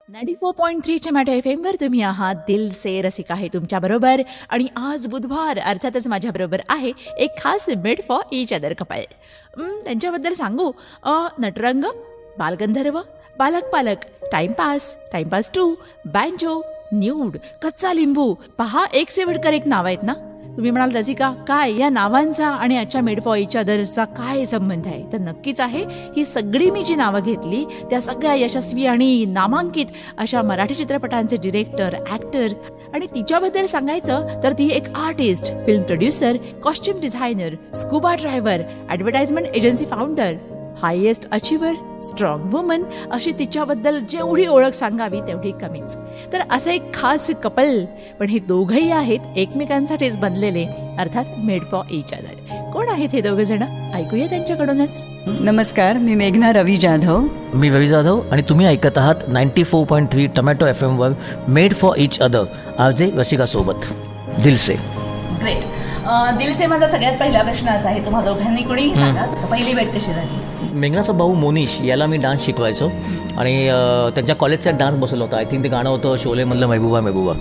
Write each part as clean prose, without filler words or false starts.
94.3 tomato FM वर तुम्ही आहात. दिल से रसिका आहे तुमच्या बरोबर. आणि आज बुधवार, अर्थातच माझ्या बरोबर आहे एक खास made for each other couple. त्यांच्याबद्दल सांगू, नटरंग, बालगंधर्व, पालक पालक, टाइमपास, टाइमपास 2, बँजो, न्यूड, कच्चा लिंबू. पहा, एक से बढ़कर एक नाव आहेत ना. तुम्ही म्हणाल रसिका, काय या नावांचा आणि आजच्या मेड फॉर ईच अदरचा काय संबंध आहे? तर नक्कीच आहे. ही सगळी मी जी नावं घेतली त्या सगळ्या यशस्वी आणि नामांकित अशा मराठी चित्रपटांचे डिरेक्टर, ॲक्टर. आणि तिच्याबद्दल सांगायचं तर ती एक artist, film producer, costume designer, scuba driver, advertisement agency founder, highest achiever, strong woman. अशी तिच्याबद्दल जेवढी ओळख सांगावी तेवढी कमीच. तर असं एक खास कपल, पण हे दोघंही आहेत एकमेकांसाठीच बनलेले, अर्थात मेड फॉर ईच अदर. कोण आहेत हे दोघं जण? ऐकूया त्यांच्याकडूनच. नमस्कार, मी मेघना रवी जाधव. मी रवी जाधव आणि तुम्ही ऐकत आहात 94.3 tomato FM were made for each other, RJ Rasika सोबत. दिल से. ग्रेट. दिल से माझा सगळ्यात पहिला प्रश्न असा आहे, तुम्हाला दोघांनी कोणीही सांगा, पहिली भेट कशी झाली? मेघनाचा भाऊ मोनिश याला मी डान्स शिकवायचो आणि त्यांच्या कॉलेजचा डान्स बसवला होता. आय थिंक ते गाणं होतं शोलेमधलं महबूबा महबूबा.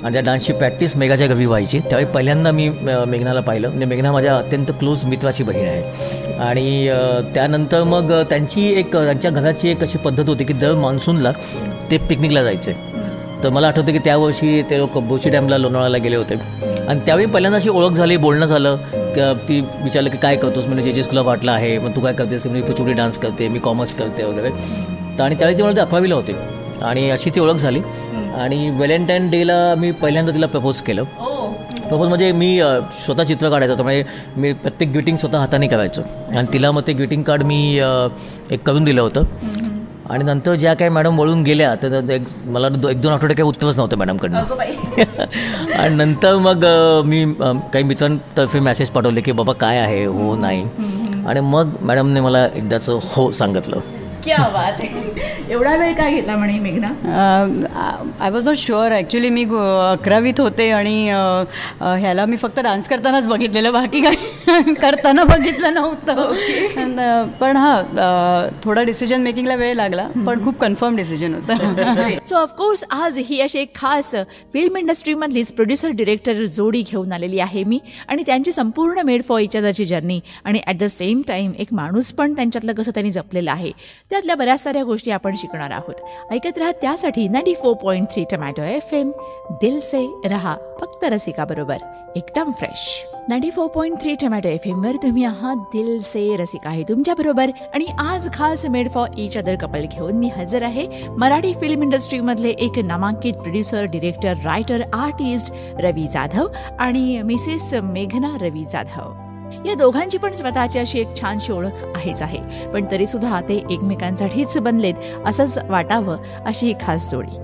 आणि त्या डान्सची प्रॅक्टिस मेघाच्या घरी व्हायची. त्यावेळी पहिल्यांदा मी मेघनाला पाहिलं. म्हणजे मेघना माझ्या अत्यंत क्लोज मित्राची बहीण आहे. आणि त्यानंतर मग त्यांच्या घराची एक अशी पद्धत होती की दर मान्सूनला ते पिकनिकला जायचे. तर मला आठवतं की त्या वर्षी ते लोक बोशी डॅमला लोणावळ्याला गेले होते. आणि त्यावेळी पहिल्यांदा अशी ओळख झाली, बोलणं झालं. ती विचारलं की काय करतोस, म्हणजे जे जे स्कूल ऑफ आर्टला आहे, मग तू काय करतेस? म्हणजे कुचिपुडी डान्स करते, मी कॉमर्स करते वगैरे. तर आणि त्यावेळी ती मला 11वीला होते आणि अशी ती ओळख झाली. आणि व्हॅलेंटाईन डेला मी पहिल्यांदा तिला प्रपोज केलं. प्रपोज म्हणजे मी स्वतः चित्र काढायचं होतं, म्हणजे मी प्रत्येक ग्रीटिंग स्वतः हाताने करायचो. आणि तिला मग ते ग्रीटिंग कार्ड मी एक करून दिलं होतं. आणि नंतर ज्या काही मॅडम वळून गेल्या तर मला 1-2 आठवडे काही उत्तरच नव्हतं मॅडमकडनं. आणि नंतर मग मी काही मित्रांतर्फे मेसेज पाठवले की बाबा काय आहे, हो नाही. आणि मग मॅडमने मला एकदाचं हो सांगितलं. क्या बात आहे. एवढा वेळ काय घेतला म्हणे मेघना? I was not sure actually. मी 11वीत होते आणि ह्याला मी फक्त डान्स करतानाच बघितलेलं, बाकी काय करताना बघितलं नव्हतं. पण थोडा डिसिजन मेकिंगला वेळ लागला, पण खूप कन्फर्म डिसिजन होता. सो ऑफकोर्स आज ही अशी एक खास फिल्म इंडस्ट्रीमधलीच प्रोड्युसर डिरेक्टर जोडी घेऊन आलेली आहे मी. आणि त्यांची संपूर्ण मेड फॉर ईच अदरची जर्नी आणि ॲट द सेम टाईम एक माणूस पण त्यांच्यातलं कसं त्यांनी जपलेलं आहे, त्यातल्या बऱ्याच साऱ्या गोष्टी आपण शिकणार आहोत. ऐकत राहा त्यासाठी 94.3 टोमॅटो FM. दिल से रहा फक्त रसिका बरोबर, एकदम फ्रेश. 94.3 टोमॅटो FM वर तुम्ही आहात. दिल से रसिका आहे तुमच्या बरोबर. आणि आज खास made for each other couple घेऊन मी हजर आहे. मराठी फिल्म इंडस्ट्रीमधले एक नामांकित प्रोड्युसर, डिरेक्टर, रायटर, आर्टिस्ट रवी जाधव आणि मिसेस मेघना रवी जाधव. या दोघांची पण स्वतःची अशी एक छानशी ओळख आहेच आहे, पण तरीसुद्धा ते एकमेकांसाठीच बनलेत असंच वाटावं अशी ही खास जोडी.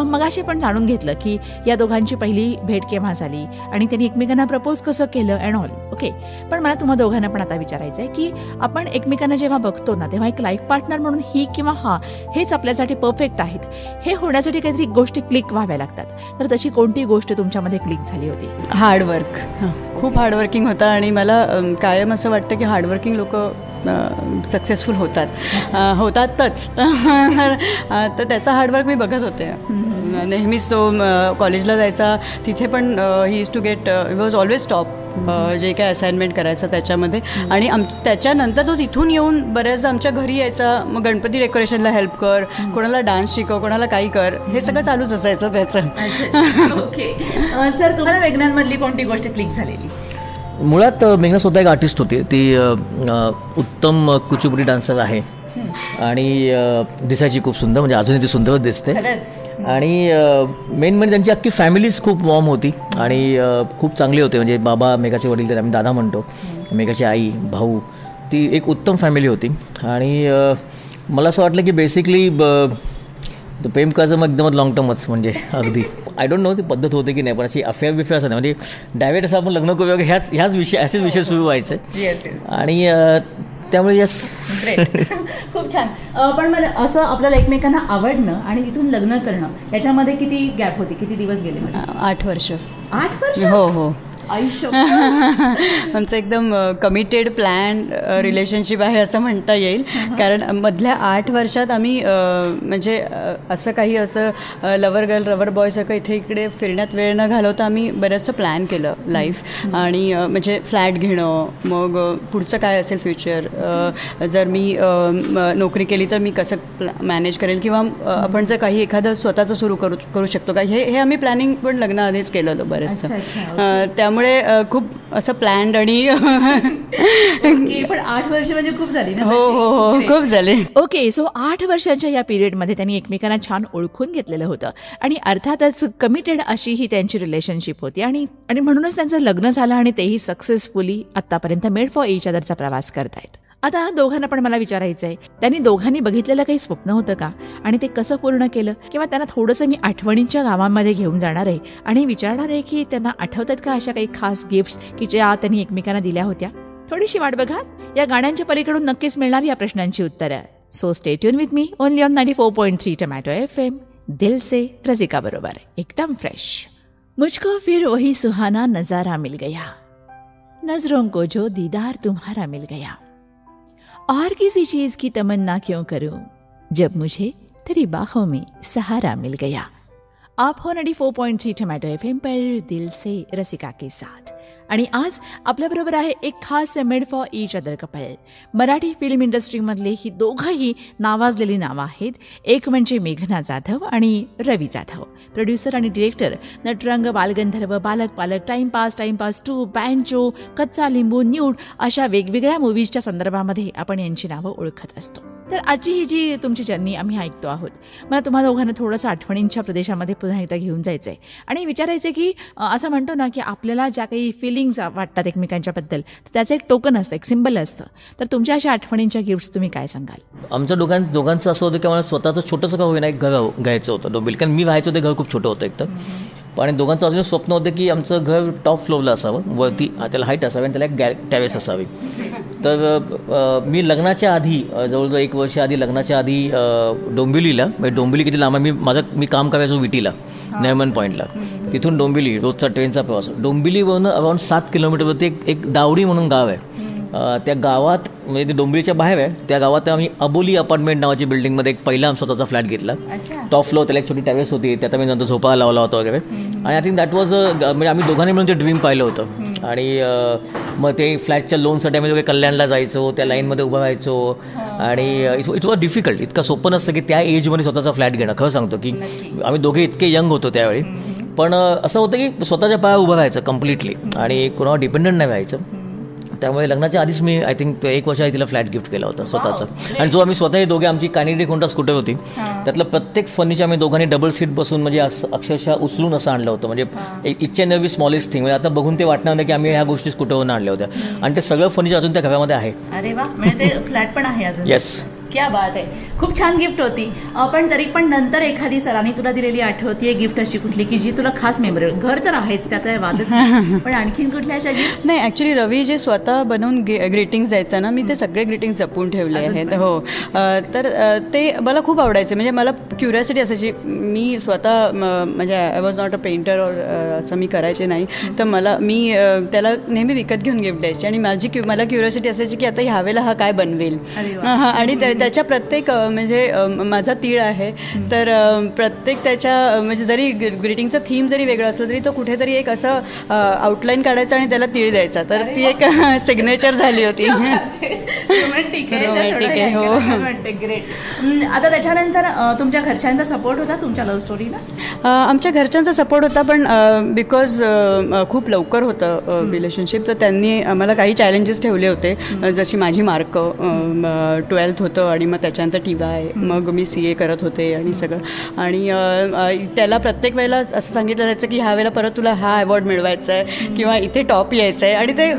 मगाशी पण जाणून घेतलं की या दोघांची पहिली भेट केव्हा झाली आणि त्यांनी एकमेकांना प्रपोज कसं केलं अँड ऑल. ओके, पण मला तुम्हा दोघांना पण आता विचारायचं आहे की आपण एकमेकांना जेव्हा बघतो ना, तेव्हा एक लाईफ पार्टनर म्हणून ही किंवा हा हेच आपल्यासाठी परफेक्ट आहेत, हे होण्यासाठी काहीतरी गोष्टी क्लिक व्हाव्या लागतात. तर तशी कोणती गोष्ट तुमच्यामध्ये क्लिक झाली होती? हार्डवर्क. खूप हार्डवर्किंग होता आणि मला कायम असं वाटतं की हार्डवर्किंग लोक सक्सेसफुल होतातच. तर त्याचा हार्डवर्क मी बघत होते नेहमीच. तो कॉलेजला जायचा, तिथे पण he is to get, he was always top जे काय असाइनमेंट करायचं त्याच्यामध्ये. आणि त्याच्यानंतर तो तिथून येऊन बऱ्याचदा आमच्या घरी यायचा. मग गणपती डेकोरेशनला हेल्प कर, कोणाला डान्स शिकव, कोणाला काही कर, हे सगळं चालूच असायचं त्याचं. ओके सर, तुम्हाला मेघनांमधली कोणती गोष्ट क्लिक झालेली? मुळात मेघना स्वतः एक आर्टिस्ट होती. ती उत्तम कुचिपुडी डान्सर आहे आणि दिसायची खूप सुंदर, म्हणजे अजूनही ती सुंदरच दिसते. आणि मेन म्हणजे त्यांची अख्खी फॅमिलीच खूप वॉर्म होती आणि खूप चांगली होते. म्हणजे बाबा, मेघाचे वडील, तर आम्ही दादा म्हणतो, मेघाची आई, भाऊ, ती एक उत्तम फॅमिली होती. आणि मला असं वाटलं की बेसिकली प्रेम करायचं मग एकदमच लॉंग टर्मच, म्हणजे अगदी आय डोंट नो ती पद्धत होते की नाही, पण अशी अफेअर बिफेअर असं नाही, म्हणजे डायरेक्ट असं आपण लग्न करूया ह्याच विषय, असेच विषय सुरू व्हायचे. आणि त्यामुळे यस. खूप छान. पण मला असं आपल्याला एकमेकांना आवडणं आणि तिथून लग्न करणं याच्यामध्ये किती गॅप होती, किती दिवस गेले? 8 वर्ष. 8 वर्ष? हो हो. आयुष्य आमचं एकदम कमिटेड प्लॅन रिलेशनशिप आहे असं म्हणता येईल. कारण मधल्या 8 वर्षात आम्ही म्हणजे असं काही असं लवर गर्ल रवर बॉयसारखं इथे इकडे फिरण्यात वेळ न घालवता आम्ही बरंचसं प्लॅन केलं लाईफ. आणि म्हणजे फ्लॅट घेणं, मग पुढचं काय असेल फ्युचर, जर मी नोकरी केली तर मी कसं मॅनेज करेल, किंवा आपण जर काही एखादं स्वतःचं सुरू करू शकतो का, हे आम्ही प्लॅनिंग पण लग्नाआधीच केलं होतं बरेचसं. त्यामुळे खूप असं प्लॅन्ड आणि पण 8 वर्ष म्हणजे खूप झाली ना. हो हो हो खूप झाले. ओके, सो 8 वर्षांच्या या पिरियडमध्ये त्यांनी एकमेकांना छान ओळखून घेतलेलं होतं आणि अर्थातच कमिटेड अशी ही त्यांची रिलेशनशिप होती आणि म्हणूनच त्यांचं लग्न झालं आणि तेही सक्सेसफुली आत्तापर्यंत मेड फॉर इच अदरचा प्रवास करतायत. आता दोघांना पण मला विचारायचं आहे, त्यांनी दोघांनी बघितलेलं काही स्वप्न होतं का आणि ते कसं पूर्ण केलं, किंवा त्यांना थोडंसं मी आठवणींच्या गावांमध्ये घेऊन जाणार आहे आणि विचारणार आहे की त्यांना आठवतात का अशा काही खास गिफ्ट्स की ज्या त्यांनी एकमेकांना दिल्या होत्या. थोडीशी वाट बघा, या गाण्यांच्या पलीकडून नक्कीच मिळणार या प्रश्नांची उत्तरं. So stay tune with me only on 94.3 tomato FM, दिल से रसिका बरोबर एकदम फ्रेश. मुझको फिर वही सुहाना नजारा मिल गया, नजरों को जो दीदार तुम्हारा मिल गया, और किसी चीज की तमन्ना क्यों करूं जब मुझे तेरी बाहों में सहारा मिल गया. आप हो 94.3 टोमॅटो FM पर दिल से रसिका के साथ. आणि आज आपल्याबरोबर आहे एक खास made for each other couple. Marathi film इंडस्ट्रीमधले ही दोघंही नावाजलेली नावं आहेत. एक म्हणजे मेघना जाधव आणि रवी जाधव. प्रोड्युसर आणि डिरेक्टर, नटरंग, बालगंधर्व, बालक पालक, टाइमपास 2, बँचो, कच्चा लिंबू, न्यूड अशा वेगवेगळ्या मूवीजच्या संदर्भामध्ये आपण यांची नावं ओळखत असतो. तर आजची ही जी तुमची जर्नी आम्ही ऐकतो आहोत, मला तुम्हा दोघांना थोडंसं आठवणींच्या प्रदेशामध्ये पुन्हा एकदा घेऊन जायचं आहे आणि विचारायचं आहे की असं म्हणतो ना की आपल्याला ज्या काही फिलिंग्स वाटतात एकमेकांच्याबद्दल, तर त्याचं एक टोकन असतं, एक सिम्बल असतं. तर तुमच्या अशा आठवणींच्या गिफ्ट्स तुम्ही काय सांगाल? आमच्या दोघांचं असं होतं की मला स्वतःचं छोटंसं का होईना एक घर घ्यायचं होतं डोंबिवलीत. कारण मी राहायचं ते घर खूप छोटं होतं एकतर, आणि दोघांचं अजून स्वप्न होतं की आमचं घर टॉप फ्लोअरला असावं, वरती त्याला हाईट असावी आणि त्याला एक टेरेस असावी. तर मी लग्नाच्या आधी जवळजवळ 1 वर्ष आधी लग्नाच्या आधी डोंबिवलीला, म्हणजे डोंबिवली किती लांब आहे, मी काम करायचो विटीला, नेमन पॉईंटला, तिथून डोंबिवली रोजचा ट्रेनचा प्रवास. डोंबिवलीवरून अराउंड 7 किलोमीटरवरती एक दावडी म्हणून गाव आहे. त्या गावात म्हणजे ते डोंबिवलीच्या बाहेर आहे, त्या गावात आम्ही अबोली अपार्टमेंट नावाची बिल्डिंगमध्ये एक पहिला स्वतःचा फ्लॅट घेतला. टॉप फ्लोअर, त्याला एक छोटी टेरेस होती, त्यात आम्ही नंतर झोपाळा लावला होता वगैरे. आणि आय थिंक दॅट वॉज म्हणजे आम्ही दोघांनी मिळून ते ड्रीम पाहिलं होतं. आणि मग ते फ्लॅटच्या लोनसाठी आम्ही दोघे कल्याणला जायचो, त्या लाईनमध्ये उभं राहायचो. आणि इट वॉज डिफिकल्ट, इतकं सोपं नसतं की त्या एजमध्ये स्वतःचा फ्लॅट घेणं. खरं सांगतो की आम्ही दोघे इतके यंग होतो त्यावेळी, पण असं होतं की स्वतःच्या पायावर उभं राहायचं कम्प्लिटली आणि कोणावर डिपेंडंट नाही राहायचं. त्यामुळे लग्नाच्या आधीच मी आय थिंक 1 वर्ष आधी तिला फ्लॅट गिफ्ट केला होता स्वतःचा. आणि जो आम्ही स्वतःही दोघे, आमची कानेडी कोणता स्कूटर होती, त्यातलं प्रत्येक फर्निचर आम्ही दोघांनी डबल सीट बसून म्हणजे अक्षरशः उचलून असं आणलं होतं. म्हणजे each and every smallest thing, म्हणजे आता बघून ते वाटणार नाही की आम्ही ह्या गोष्टी स्कूटरवरून आणल्या होत्या. आणि ते सगळं फर्निचर अजून त्या घरामध्ये आहे. अरे वा, म्हणजे ते फ्लॅट पण आहे अजून? येस. क्या बात आहे, खूप छान गिफ्ट होती. पण तरी पण नंतर एखादी सरांनी तुला दिलेली आठवतीये गिफ्ट अशी कुठली की जी तुला खास मेमोरेबल? घर तर आहेच, त्यात वादच नाही, पण आणखीन कुठल्या अशा गिफ्ट? नाही, ॲक्च्युली रवी जे स्वतः बनवून ग्रीटिंग्स द्यायचं ना, मी ते सगळे ग्रीटिंग्स जपून ठेवले आहेत. हो, तर ते मला खूप आवडायचे. म्हणजे मला क्युरिओसिटी असायची. मी स्वतः म्हणजे I was not a painter और असं मी करायचे नाही, तर मी त्याला नेहमी विकत घेऊन गिफ्ट द्यायचे. आणि मला क्युरिओसिटी असायची की आता ह्यावेळेला हा काय बनवेल. आणि त्याच्या प्रत्येक म्हणजे माझा तीळ आहे, तर प्रत्येक त्याच्या म्हणजे जरी ग्रीटिंगचं थीम जरी वेगळं असलं तरी तो कुठेतरी एक असं आउटलाईन काढायचा आणि त्याला तीळ द्यायचा. तर ती एक सिग्नेचर झाली होती. रोमॅन्टिक आहे. हो, ग्रेट. आता त्याच्यानंतर तुमच्या घरच्यांचा सपोर्ट होता तुमच्या लव्ह स्टोरीला? आमच्या घरच्यांचा सपोर्ट होता, पण बिकॉज खूप लवकर होतं रिलेशनशिप, तर त्यांनी आम्हाला काही चॅलेंजेस ठेवले होते. जशी माझी मार्क 12th होतं आणि मग त्याच्यानंतर TY, मग मी CA करत होते आणि सगळं. आणि त्याला प्रत्येक वेळेला असं सांगितलं जायचं की ह्या वेळेला परत तुला हा अवॉर्ड मिळवायचा आहे किंवा इथे टॉप यायचं आहे, आणि ते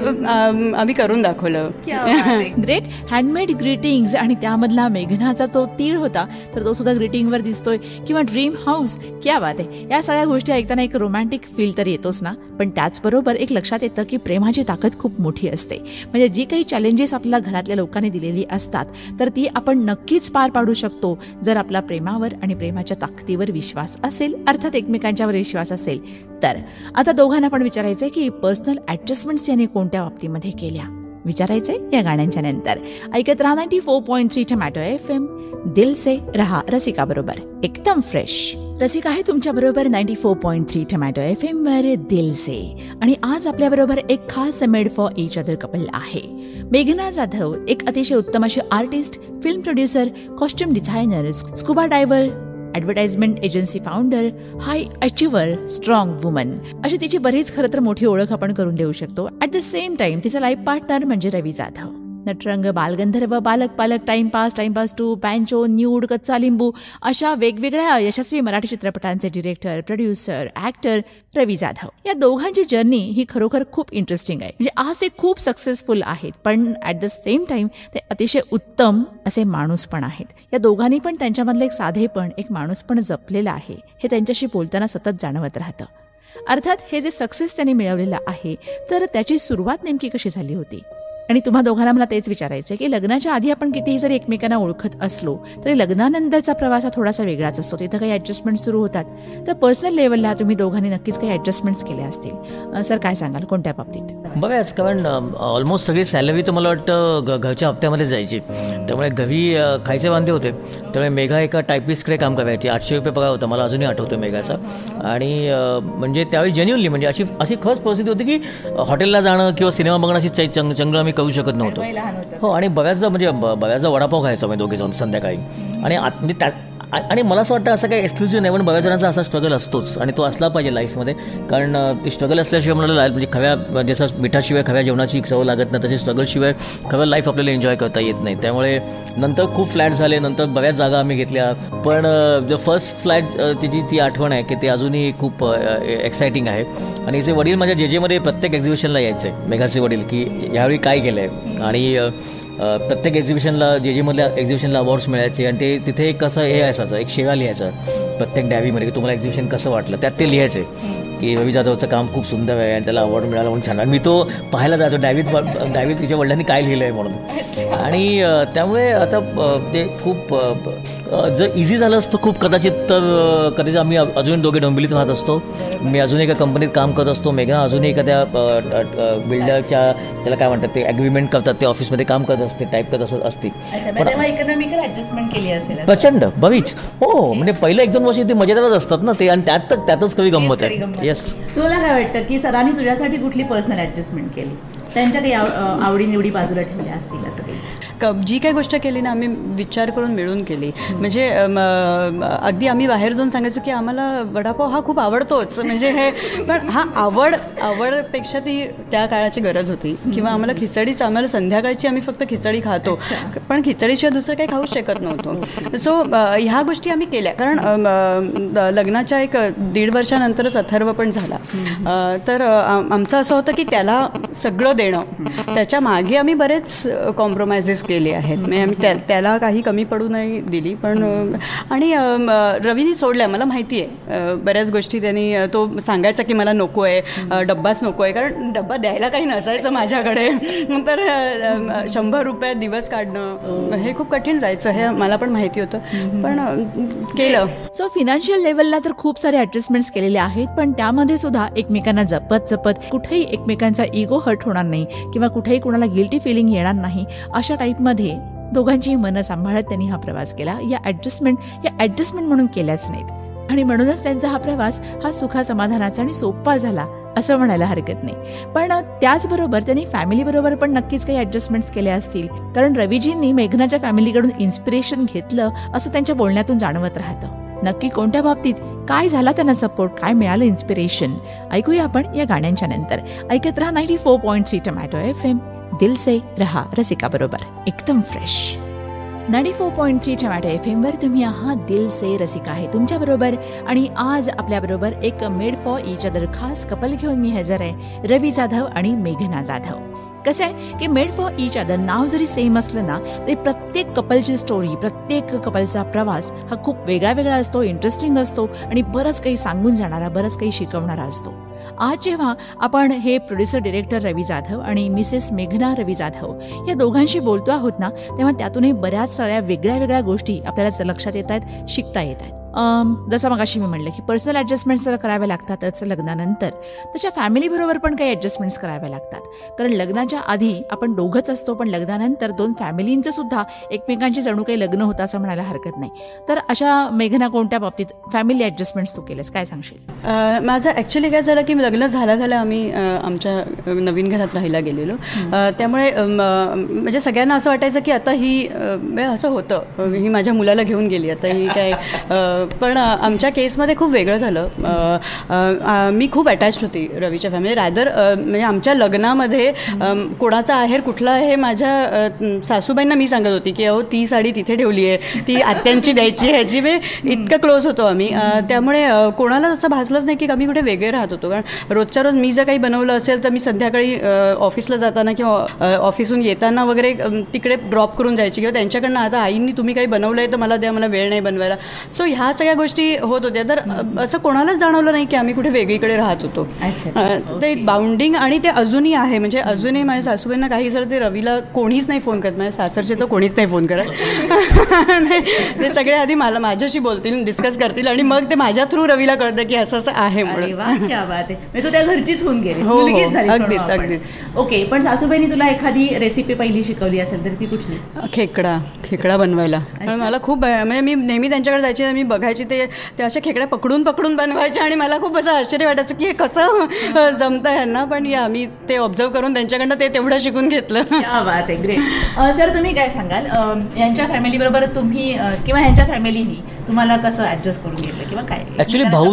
आम्ही करून दाखवलं. ग्रेट. हँडमेड ग्रीटिंग्स, आणि त्यामधला मेघनाचा जो तीळ होता तर तो सुद्धा ग्रीटिंगवर दिसतोय, किंवा ड्रीम हाऊस. क्या बात आहे. या सगळ्या गोष्टी ऐकताना एक रोमॅन्टिक फील तर येतोच ना, पण त्याचबरोबर एक लक्षात येतं की प्रेमाची ताकद खूप मोठी असते. म्हणजे जी काही चॅलेंजेस आपल्याला घरातल्या लोकांनी दिलेली असतात तर ती आपण नक्कीच पार पाडू शकतो जर आपला प्रेमावर आणि प्रेमाच्या ताकदीवर विश्वास असेल, अर्थात एकमेकांच्यावर विश्वास असेल तर. आता दोघांना पण विचारायचंय की पर्सनल ॲडजस्टमेंट्स याने कोणत्या बाबतीमध्ये केल्या, विचारायचंय या गाण्यांच्या नंतर. ऐकत राहा 94.3 टोमॅटो FM, दिल से रहा रसिका बरोबर एकदम फ्रेश. रसिका आहे तुमच्या बरोबर 94.3 टोमॅटो FM वर दिल से. आणि आज आपल्या बरोबर एक खास made for each other couple आहे. मेघना जाधव एक अतिशय उत्तम अशी artist, film producer, costume designer, scuba diver, advertisement agency founder, high achiever, strong woman अशी तिची बरीच खरं तर मोठी ओळख आपण करून देऊ शकतो. ॲट द सेम टाइम तिचा लाईफ पार्टनर म्हणजे रवी Jadhav. Natarang, Balgandharva, Balak Palak, timepass, timepass 2, पॅन्चो, nude, कच्चा लिंबू अशा वेगवेगळ्या यशस्वी मराठी चित्रपटांचे डिरेक्टर, प्रोड्युसर, ॲक्टर रवी जाधव. या दोघांची जर्नी ही खरोखर खूप इंटरेस्टिंग आहे. म्हणजे आज ते खूप सक्सेसफुल आहेत, पण ॲट द सेम टाइम ते अतिशय उत्तम असे माणूस पण आहेत. या दोघांनी पण त्यांच्यामधलं एक साधेपण, एक माणूस पण जपलेला आहे हे त्यांच्याशी बोलताना सतत जाणवत राहतं. अर्थात हे जे सक्सेस त्यांनी मिळवलेलं आहे तर त्याची सुरुवात नेमकी कशी झाली होती. आणि तुम्हा दोघांना मला तेच विचारायचं आहे की लग्नाच्या आधी आपण कितीही जरी एकमेकांना ओळखत असलो तरी लग्नानंतरचा प्रवास हा थोडासा वेगळाच असतो. तिथं काही ॲडजस्टमेंट सुरू होतात. तर पर्सनल लेवलला तुम्ही दोघांनी नक्कीच काही ॲडजस्टमेंट्स केल्या असतील. सर काय सांगाल कोणत्या बाबतीत? बघाच, कारण ऑलमोस्ट सगळी सॅलरी तर मला वाटतं घरच्या हप्त्यामध्ये जायची, त्यामुळे घरी खायचे वांदे होते. त्यामुळे मेघा एका टायपिस्टकडे काम करायची. 800 रुपये पगार होता, मला अजूनही आठवतं मेघाचा. आणि म्हणजे त्यावेळी जेन्युअनली म्हणजे अशी खरंच परिस्थिती होती की हॉटेलला जाणं किंवा सिनेमा बघणं अशी चंगळ आम्ही करू शकत नव्हतो. हो, आणि बऱ्याचदा वडापाव खायचा मी दोघे जाऊन संध्याकाळी. आणि म्हणजे आणि मला असं वाटतं असं काही एक्सक्लुझिव्ह नाही, पण बऱ्याच जणांचा असा स्ट्रगल असतोच आणि तो असला पाहिजे लाईफमध्ये. कारण ती स्ट्रगल असल्याशिवाय मला म्हणजे खव्या जसं मिठाशिवाय खव्या जेवणाची चव लागत नाही, तशी स्ट्रगलशिवाय खव्या लाईफ आपल्याला एन्जॉय करता येत नाही. त्यामुळे नंतर खूप फ्लॅट झाले, नंतर बऱ्याच जागा आम्ही घेतल्या. पण जो फर्स्ट फ्लॅट तिची ती आठवण आहे की ते अजूनही खूप एक्सायटिंग आहे. आणि जे वडील माझ्या जेजेमध्ये प्रत्येक एक्झिबिशनला यायचे, मेघाचे वडील, की यावेळी काय केलं आहे. आणि प्रत्येक एक्झिबिशनला जेजेमधल्या एक्झिबिशनला अवॉर्ड्स मिळायचे. आणि ते तिथे एक असं हे असायचं, एक शेवा लिहायचं प्रत्येक डायरीमध्ये की तुम्हाला एक्झिबिशन कसं वाटलं. त्यात ते लिहायचे की रवी जाधवचं काम खूप सुंदर आहे आणि त्याला अवॉर्ड मिळाला म्हणून छान. आणि मी तो पाहायला जायचो डायरीत तिच्या वडिलांनी काय लिहिलं आहे म्हणून. आणि त्यामुळे आता ते खूप जर इझी झालं असतं खूप कदाचित, तर कधीच आम्ही अजून दोघे डोंबिवलीत राहत असतो. मी अजून एका कंपनीत काम करत असतो, मेघा अजूनही एखाद्या बिल्डरच्या त्याला काय म्हणतात ते ॲग्रीमेंट करतात ते ऑफिसमध्ये काम करत असते, टाईप करत असते. इकॉनॉमिकल ॲडजस्टमेंट केली असेल प्रचंड बरीच. हो, म्हणजे पहिलं 1-2 वर्ष ते मजेदारच असतात ना ते, आणि त्यातच कधी गंमत आहे. येस. तुला काय वाटतं की सरांनी तुझ्यासाठी कुठली पर्सनल ॲडजस्टमेंट केली, त्यांच्या काही आवडीनिवडी बाजूला ठेवल्या असतील असं काही? जी काही गोष्ट केली ना आम्ही विचार करून मिळून केली. म्हणजे अगदी आम्ही बाहेर जाऊन सांगायचो की आम्हाला वडापाव हा खूप आवडतोच. म्हणजे हे पण हा आवडपेक्षा ती त्या काळाची गरज होती. किंवा आम्हाला खिचडीच, आम्हाला संध्याकाळची आम्ही फक्त खिचडी खातो, पण खिचडीशिवाय दुसरं काही खाऊच शकत नव्हतो. सो ह्या गोष्टी आम्ही केल्या. कारण लग्नाच्या 1.5 वर्षानंतरच अथर्व पण झाला. तर आमचं असं होतं की त्याला सगळं देणं, त्याच्या मागे आम्ही बरेच कॉम्प्रोमाइजेस केले आहेत. म्हणजे आम्ही त्याला काही कमी पडू नाही दिली. पण आणि रवीने सोडल्या, मला माहिती आहे बऱ्याच गोष्टी. त्यांनी तो सांगायचा की मला नको आहे, डब्बाच नको आहे, कारण डब्बा द्यायला काही नसायचं माझ्याकडे. तर 100 रुपये दिवस काढणं हे खूप कठीण जायचं, हे मला पण माहिती होतं, पण केलं. सो फिनान्शियल लेवलला तर खूप सारे ॲडजस्टमेंट्स केलेले आहेत, पण त्यामध्ये सुद्धा एकमेकांना जपत कुठेही एकमेकांचा इगो हर्ट होणार नाही किंवा कुठेही कुणाला गिल्टी फिलिंग येणार नाही अशा टाईपमध्ये दोघांची मनं सांभाळत त्यांनी हा प्रवास केला. या ॲडजस्टमेंट म्हणून केल्याच नाहीत आणि म्हणूनच त्यांचा हा प्रवास हा सुखासमाधानाचा आणि सोपा झाला असं म्हणायला हरकत नाही. पण त्याचबरोबर त्यांनी फॅमिलीबरोबर पण नक्कीच काही ॲडजस्टमेंट्स केल्या असतील, कारण रवीजींनी मेघनाच्या फॅमिलीकडून इन्स्पिरेशन घेतलं असं त्यांच्या बोलण्यातून जाणवत राहतं. नक्की कोणत्या बाबतीत, काय झाला त्यांना सपोर्ट, काय मिळालं इन्स्पिरेशन, ऐकूया आपण या गाण्यांच्या नंतर. ऐकत रहा 94.3 टोमॅटो FM, दिल से रहा रसिका बरोबर एकदम फ्रेश. 94.3 टोमॅटो FM वर तुम्ही आहात दिल से रसिका आहे तुमच्या बरोबर. आणि आज आपल्याबरोबर एक मेड फॉर इच अदर खास कपल घेऊन मी हजर आहे, रवी जाधव आणि मेघना जाधव. कसं आहे की मेड फॉर इच अदर नाव जरी सेम असलं ना तरी प्रत्येक कपलची स्टोरी, प्रत्येक कपलचा प्रवास हा खूप वेगळा असतो, इंटरेस्टिंग असतो आणि बरंच काही सांगून जाणारा, बरंच काही शिकवणारा असतो. आज जेव्हा आपण हे प्रोड्युसर डिरेक्टर रवी जाधव आणि मिसेस मेघना रवी जाधव या दोघांशी बोलतो आहोत ना, तेव्हा त्यातूनही बऱ्याच साऱ्या वेगळ्या वेगळ्या गोष्टी आपल्याला लक्षात येत आहेत, शिकता येत आहेत. जसं मगाशी मी म्हणलं की पर्सनल ॲडजस्टमेंट्स तर कराव्या लागतातच लग्नानंतर, त्याच्या फॅमिलीबरोबर पण काही ॲडजस्टमेंट्स कराव्या लागतात. कारण लग्नाच्या आधी आपण दोघंच असतो, पण लग्नानंतर 2 फॅमिलींचं सुद्धा एकमेकांची जणू काही लग्न होतं असं म्हणायला हरकत नाही. तर अशा मेघना कोणत्या बाबतीत फॅमिली ॲडजस्टमेंट्स तू केलेस, काय सांगशील? माझं ॲक्च्युली काय झालं की लग्न झाल्या आम्ही आमच्या नवीन घरात राहायला गेलेलो. त्यामुळे म्हणजे सगळ्यांना असं वाटायचं की आता ही असं होतं, ही माझ्या मुलाला घेऊन गेली आता ही काय. पण आमच्या केसमध्ये खूप वेगळं झालं. मी खूप अटॅच्ड होती रवीच्या फॅमिली रॅदर. म्हणजे आमच्या लग्नामध्ये कोणाचा आहेर कुठला आहे माझ्या सासूबाईंना मी सांगत होती की अहो ती साडी तिथे ठेवली आहे, ती आत्यांची द्यायची, ह्याची मी इतकं क्लोज होतो आम्ही. त्यामुळे कोणाला असं भासलंच नाही की आम्ही कुठे वेगळे राहत होतो. कारण रोजच्या रोज मी जर काही बनवलं असेल तर मी संध्याकाळी ऑफिसला जाताना किंवा ऑफिसहून येताना वगैरे तिकडे ड्रॉप करून जायची किंवा त्यांच्याकडनं आता आईंनी तुम्ही काही बनवलं आहे तर मला द्या, मला वेळ नाही बनवायला. सो ह्या सगळ्या गोष्टी होत होत्या. तर असं कोणालाच जाणवलं नाही की आम्ही कुठे वेगळीकडे राहत होतो. ते बाउंडिंग आणि ते अजूनही आहे. म्हणजे अजूनही माझ्या सासूबाईंना काही झालं ते रवीला कोणीच नाही फोन करत, माझ्या सासरचे तर कोणीच नाही फोन करत. ते सगळे आधी माझ्याशी बोलतील, डिस्कस करतील आणि मग ते माझ्या थ्रू रवीला कळतं की असं असं आहे म्हणून. तू त्या घरचीच होऊन गेली. हो, अगदीच अगदीच. ओके, पण सासूबाईंनी तुला एखादी रेसिपी पहिली शिकवली असेल तर ती कुठली? खेकडा बनवायला मला खूप, म्हणजे मी नेहमी त्यांच्याकडे जायचे, मी बघायची ते अशा खेकड्या पकडून बनवायचे आणि मला खूप असं आश्चर्य वाटायचं की हे कसं जमतं ह्यांना. पण मी ते ऑब्झर्व करून त्यांच्याकडनं ते तेवढं शिकून घेतलं. बात आहे, ग्रेट. सर तुम्ही काय सांगाल, यांच्या फॅमिलीबरोबर तुम्ही किंवा ह्यांच्या फॅमिलीनी तुम्हाला कसं ॲडजस्ट करून घेतलं किंवा काय? ॲक्च्युली भाऊ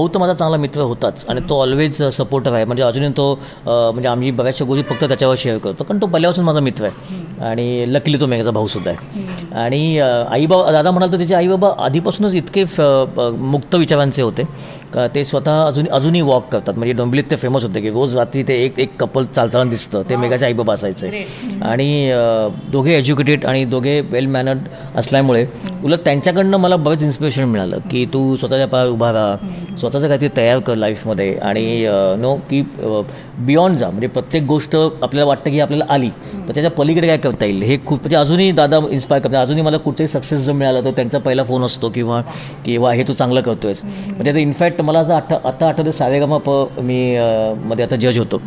तर माझा चांगला मित्र होताच आणि तो ऑलवेज सपोर्टिव्ह आहे. म्हणजे अजूनही तो म्हणजे आम्ही बऱ्याचशा गोष्टी फक्त त्याच्यावर शेअर करतो, कारण तो पहिल्यापासून माझा मित्र आहे आणि लकीली तो मेघाचा भाऊसुद्धा आहे. आणि दादा म्हणाल तर त्याचे आई बाबा आधीपासूनच इतके मुक्त विचारांचे होते का ते स्वतः अजूनही वॉक करतात. म्हणजे डोंबिवलीत ते फेमस होते की रोज रात्री ते एक कपल चालताना दिसतं, ते मेघाचे आई बाबा असायचे. आणि दोघे एज्युकेटेड आणि दोघे वेल मॅनर्ड असल्यामुळे उलट त्यांच्याकडनं मला बरंच इन्स्पिरेशन मिळालं की तू स्वतःच्या पायावर उभा राहा, स्वतःचं काहीतरी तयार कर लाईफमध्ये आणि की बियॉन्ड जा. म्हणजे प्रत्येक गोष्ट आपल्याला वाटतं की आपल्याला आली तर त्याच्या पलीकडे काय करता येईल हे खूप, म्हणजे अजूनही दादा इन्स्पायर करतात. अजूनही मला कुठचाही सक्सेस जो मिळाला तर त्यांचा पहिला फोन असतो किंवा हे तू चांगलं करतोयस. म्हणजे आता इनफॅक्ट मला असं आता आठवतं सारेगामा मी मध्ये आता जज होतो,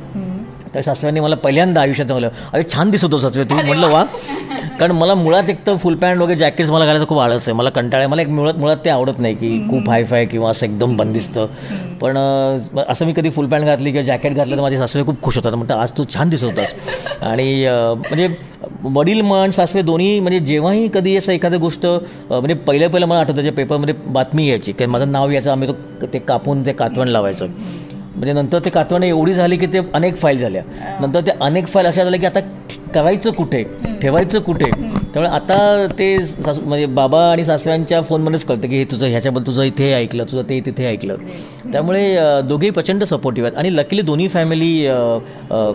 तर सासऱ्यांनी मला पहिल्यांदा आयुष्यात म्हणलं अरे छान दिसत होतो सासरे तू. म्हटलं वा, कारण मला मुळात एक तर फुल पॅन्ट वगैरे जॅकेट्स मला घालायचं खूप आळस आहे, मला कंटाळा आहे. मला एक मुळात ते आवडत नाही की खूप हायफाय किंवा असं एकदम बंदिस्त. पण असं मी कधी फुल पॅन्ट घातली किंवा जॅकेट घातलं तर माझे सासरे खूप खुश होतात, म्हणतात आज तू छान दिसत होतास. आणि म्हणजे वडील म्हण सासरे दोन्ही म्हणजे जेव्हाही कधी असं एखादी गोष्ट म्हणजे पहिलं मला आठवतं जे पेपरमध्ये बातमी यायची की माझं नाव यायचं, आम्ही ते कापून ते कातवण लावायचं. म्हणजे नंतर ते कातवण एवढी झाली की ते अनेक फाईल झाल्या. नंतर ते अनेक फाईल अशा झाल्या की आता करायचं कुठे, ठेवायचं कुठे. त्यामुळे आता ते म्हणजे बाबा आणि सासऱ्यांच्या फोनमध्येच कळतं की हे तुझं ह्याच्याबद्दल तुझं इथे ऐकलं, तुझं ते तिथे ऐकलं. त्यामुळे दोघेही प्रचंड सपोर्टिव्ह आहेत आणि लकीली दोन्ही फॅमिली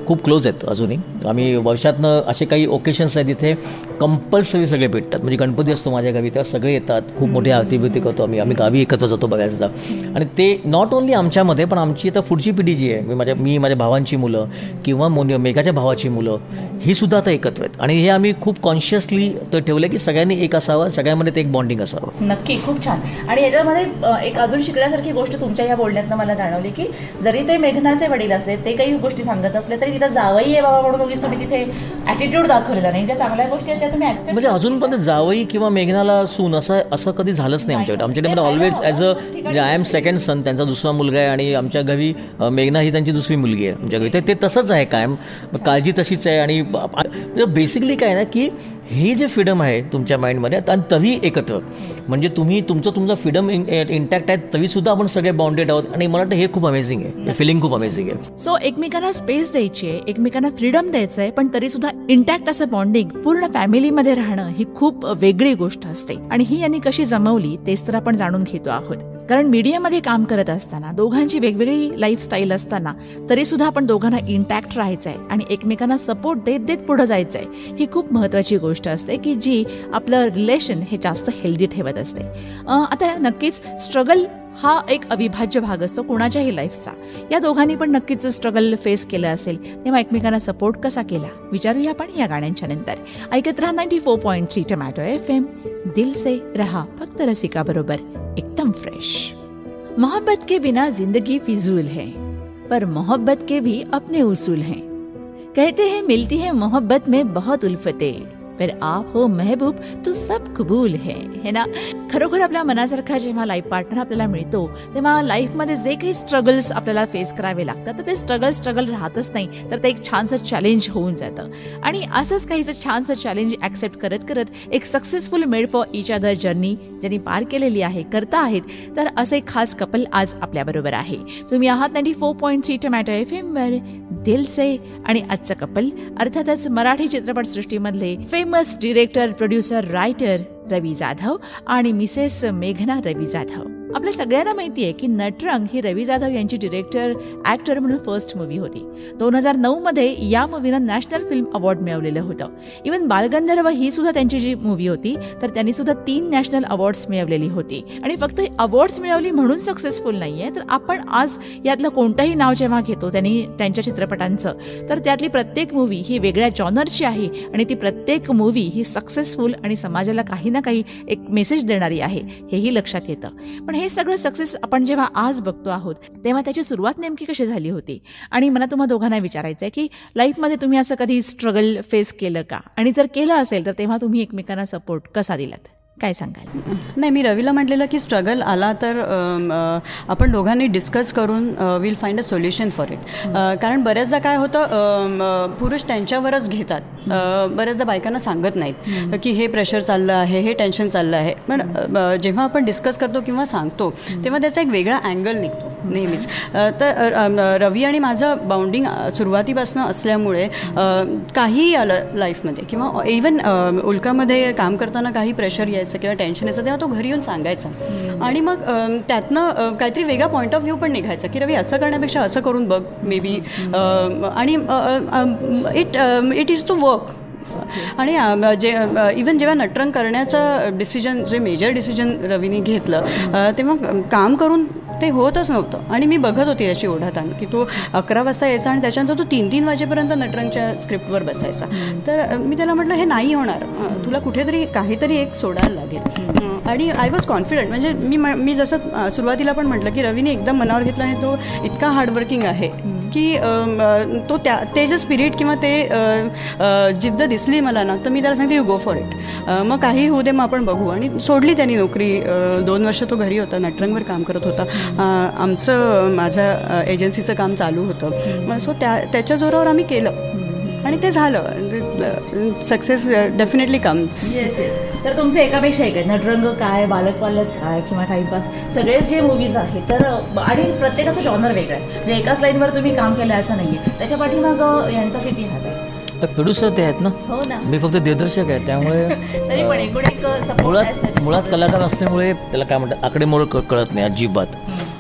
खूप क्लोज आहेत अजूनही. आम्ही वर्षातनं असे काही ओकेशन्स आहेत जिथे कंपल्सरी सगळे भेटतात. म्हणजे गणपती असतो माझ्या गावी तेव्हा सगळे येतात, खूप मोठी आरती बिरती करतो आम्ही गावी एकत्र जातो बऱ्याचदा. आणि ते नॉट ओन्ली आमच्यामध्ये पण आमची आता पुढची पिढी जी आहे, माझ्या भावांची मुलं किंवा मेघाच्या भावाची मुलं ही सुद्धा आता एकत्र आहेत. आणि हे आम्ही खूप कॉन्शियसली तर ठेवलं की सगळ्यांनी एक असावं, सगळ्यामध्ये ते एक बॉन्डिंग असावं. नक्की, खूप छान. आणि याच्यामध्ये एक अजून शिकण्यासारखी गोष्ट तुमच्या या बोलण्यातनं मला जाणवली की जरी ते मेघनाचे वडील असले, ते काही गोष्टी सांगत असले तरी तिथं जावई आहे बाबा म्हणून उगीच तुम्ही तिथे ॲटिट्यूड दाखवलेला नाही. ज्या चांगल्या गोष्टी आहेत त्या तुम्ही ॲक्सेप्ट. म्हणजे अजूनपर्यंत जावई किंवा मेघनाला सून असं कधी झालंच नाही आमच्याकडे. म्हणजे ऑलवेज ॲज म्हणजे आय एम सेकंड सन, त्यांचा दुसरा मुलगा आहे आणि आमच्या घरी मेघना ही त्यांची दुसरी मुलगी आहे आमच्या घरी. ते तसंच आहे कायम, काळजी तशीच आहे. आणि बेसिकली काय ना की हे जे फ्रीडम आहे तुमच्या माइंडमध्ये आणि तरी एकत्र, म्हणजे तुम्ही तुमचं फ्रीडम इंटॅक्ट आहे तरीसुद्धा आपण सगळे बाउंडेड आहोत. आणि मला वाटतं हे खूप अमेझिंग आहे, फिलिंग खूप अमेझिंग आहे. सो एकमेकांना स्पेस द्यायची आहे, एकमेकांना फ्रीडम द्यायचं आहे, पण तरीसुद्धा इंटॅक्ट असं बॉन्डिंग पूर्ण फॅमिलीमध्ये राहणं ही खूप वेगळी गोष्ट असते. आणि ही यांनी कशी जमवली तेच तर आपण जाणून घेतो आहोत. कारण मीडियामध्ये काम करत असताना दोघांची वेगवेगळी लाईफस्टाईल असताना तरीसुद्धा आपण दोघांना इंटॅक्ट राहायचं आहे आणि एकमेकांना सपोर्ट देत पुढं जायचं आहे. ही खूप महत्त्वाची गोष्ट असते की जी आपलं रिलेशन हे जास्त हेल्दी ठेवत असते. आता नक्कीच स्ट्रगल हा एक अविभाज्य भाग असतो कोणाच्याही लाईफचा. या दोघांनी पण नक्कीच स्ट्रगल फेस केलं असेल, तेव्हा एकमेकांना सपोर्ट कसा केला विचारूया आपण या गाण्यांच्या नंतर. ऐकत रहा 94.3 टोमॅटो FM, दिल से रहा, फक्त रसिका बरोबर एकदम फ्रेश. मोहब्बत के बिना जिंदगी फिजूल है, पर मोहब्बत के भी अपने उसूल हैं. कहते हैं मिलती है मोहब्बत में बहुत उल्फतें, पर आप हो महबूब तो सब कबूल है ना. खरोखर आपल्या मनासारखा जेव्हा लाईफ पार्टनर आपल्याला मिळतो तेव्हा लाईफमध्ये जे काही स्ट्रगल्स आपल्याला फेस करावे लागतात तर ते स्ट्रगल राहतच नाही, तर ते एक छानसं चॅलेंज होऊन जातं. आणि असंच काहीचं छानसं चॅलेंज ॲक्सेप्ट करत करत एक successful made for each other journey ज्यांनी पार केलेली आहे, करता आहेत, तर असे खास कपल आज आपल्याबरोबर आहे. तुम्ही आहात 94.3 टोमॅटो FM वर दिल से. आणि आजचं कपल अर्थातच मराठी चित्रपटसृष्टीमधले famous director, producer, writer Ravi Jadhav आणि मिसेस मेघना रवी जाधव. आपल्या सगळ्यांना माहिती आहे की नटरंग ही रवी जाधव यांची डिरेक्टर, ॲक्टर म्हणून फर्स्ट मूवी होती. 2009 मध्ये या मूवीनं नॅशनल फिल्म अवॉर्ड मिळवलेलं होतं. इवन बालगंधर्व ही सुद्धा त्यांची जी मूवी होती तर त्यांनी सुद्धा 3 नॅशनल अवॉर्ड्स मिळवलेली होती. आणि फक्त अवॉर्ड्स मिळवली म्हणून सक्सेसफुल नाही आहे, तर आपण आज यातलं कोणतंही नाव जेव्हा घेतो त्यांच्या चित्रपटांचं, तर त्यातली प्रत्येक मूवी ही वेगळ्या जॉनरची आहे आणि ती प्रत्येक मूवी ही सक्सेसफुल आणि समाजाला काही ना काही एक मेसेज देणारी आहे, हेही लक्षात येतं. पण हे सगळं सक्सेस आपण जेव्हा आज बघतो आहोत तेव्हा त्याची सुरुवात नेमकी कशी झाली होती. आणि मला तुम्हा दोघांना विचारायचं आहे की लाईफमध्ये तुम्ही असं कधी स्ट्रगल फेस केलं का, आणि जर केलं असेल तर तेव्हा तुम्ही एकमेकांना सपोर्ट कसा दिलात, काय सांगाल? नाही, मी रवीला म्हटलेलं की स्ट्रगल आला तर आपण दोघांनी डिस्कस करून will find a solution for it. कारण बऱ्याचदा काय होतं, पुरुष त्यांच्यावरच घेतात, बऱ्याचदा बायकांना सांगत नाहीत की हे प्रेशर चाललं आहे, हे टेन्शन चाललं आहे. पण जेव्हा आपण डिस्कस करतो किंवा सांगतो तेव्हा त्याचा एक वेगळा अँगल निघतो नेहमीच. तर रवी आणि माझं बाउंडिंग सुरुवातीपासून असल्यामुळे काहीही आलं लाईफमध्ये किंवा इवन उल्कामध्ये काम करताना काही प्रेशर यायचं किंवा टेन्शन यायचं तेव्हा तो घरी येऊन सांगायचा. आणि मग त्यातनं काहीतरी वेगळा पॉईंट ऑफ व्ह्यू पण निघायचा की रवी असं करण्यापेक्षा असं करून बघ मे बी. आणि इट इज टू वर्क. आणि इवन जेव्हा नटरंग करण्याचं डिसिजन, जे मेजर डिसिजन रवीने घेतलं तेव्हा काम करून ते होतच नव्हतं. आणि मी बघत होती त्याची ओढाताण की तो 11 वाजता यायचा आणि त्याच्यानंतर तो 3-3 वाजेपर्यंत नटरंगच्या स्क्रिप्टवर बसायचा. तर मी त्याला म्हटलं हे नाही होणार, तुला कुठेतरी काहीतरी एक सोडायला लागेल. आणि आय वॉज कॉन्फिडंट. म्हणजे मी जसं सुरुवातीला पण म्हटलं की रवीने एकदम मनावर घेतला आणि तो इतका हार्डवर्किंग आहे की तो ते जे स्पिरिट किंवा ते जिद्द दिसली मला ना, तर मी त्याला सांगते यू गो फॉर इट, मग काही होऊ दे, मग आपण बघू. आणि सोडली त्यांनी नोकरी. 2 वर्ष तो घरी होता, नटरंगवर काम करत होता. माझं एजन्सीचं काम चालू होतं. सो त्याच्या जोरावर आम्ही केलं आणि ते झालं. Success definitely comes. तर तुमचे एकापेक्षा एक आहे, नटरंग काय, बालक काय किंवा टाइमपास, सगळेच जे मूवीज आहेत तर, आणि प्रत्येकाचं जॉनर वेगळं आहे. म्हणजे एकाच लाईनवर तुम्ही काम केलं असं नाही आहे. त्याच्या पाठीमाग यांचा किती हात आहे? प्रोड्युसर ते आहेत ना. हो ना, मी फक्त दिग्दर्शक आहे. त्यामुळे तरी पण एकूण एक मुळात कलाकार असल्यामुळे त्याला काय म्हणतात आकडेमोड कळत नाही अजिबात.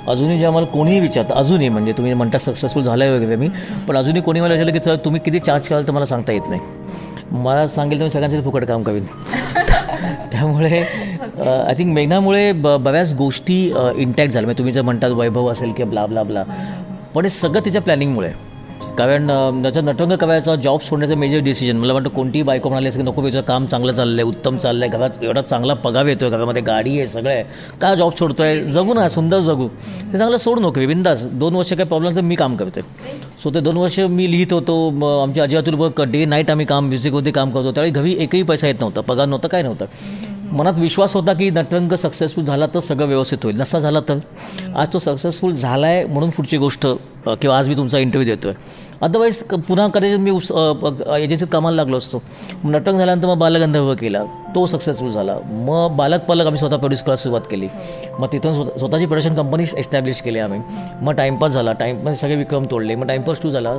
अजूनही जे आम्हाला कोणीही विचारतं, अजूनही म्हणजे तुम्ही म्हणता सक्सेसफुल झालं आहे वगैरे मी, पण अजूनही कोणी मला विचारलं की तुम्ही किती चार्ज कराल तर मला सांगता येत नाही. मला सांगेल तर मी सगळ्यांसाठी फुकट काम करीन. त्यामुळे आय थिंक मेघनामुळे बऱ्याच गोष्टी इंटॅक्ट झाल्या. म्हणजे तुम्ही जर म्हणतात वैभव असेल किंवा ब्ला ब्ला ब्ला, पण हे सगळं तिच्या प्लॅनिंगमुळे. कारण त्याचं नटरंग करायचा, जॉब सोडण्याचं मेजर डिसिजन, मला वाटतं कोणतीही बायको म्हणाली असं की नको, त्याचं काम चांगलं चाललं आहे, उत्तम चाललं आहे, घरात एवढा चांगला पगार येतो आहे, घरामध्ये गाडी आहे, सगळं आहे, काय जॉब सोडतो आहे, जगू ना, सुंदर जगू, ते चांगलं सोडू नको, बिंदास. 2 वर्ष काही प्रॉब्लेम तर मी काम करते. सो ते 2 वर्ष मी लिहित होतो. आमच्या अजिबातून डे नाईट आम्ही काम, म्युझिकमध्ये काम करतो. त्यावेळी घरी एकही पैसा येत नव्हता, पगार नव्हता, काय नव्हतं. मनात विश्वास होता की नटरंग सक्सेसफुल झाला तर सगळं व्यवस्थित होईल. नसा झाला तर आज तो सक्सेसफुल झाला आहे म्हणून पुढची गोष्ट किंवा आज मी तुमचा इंटरव्ह्यू देतो आहे. अदरवाईज पुन्हा कदाचित मी एजन्सीत कामाला लागलो असतो. नटरंग झाल्यानंतर मग बालगंधर्व केला, तो सक्सेसफुल झाला. मग बालक पालक आम्ही स्वतः प्रोड्यूस करायला सुरुवात केली. मग तिथून स्वतःची प्रोडक्शन कंपनीज एस्टॅब्लिश केली आम्ही. मग टाईमपास झाला, टाईमपास सगळे विक्रम तोडले. मग टाईमपास 2 झाला.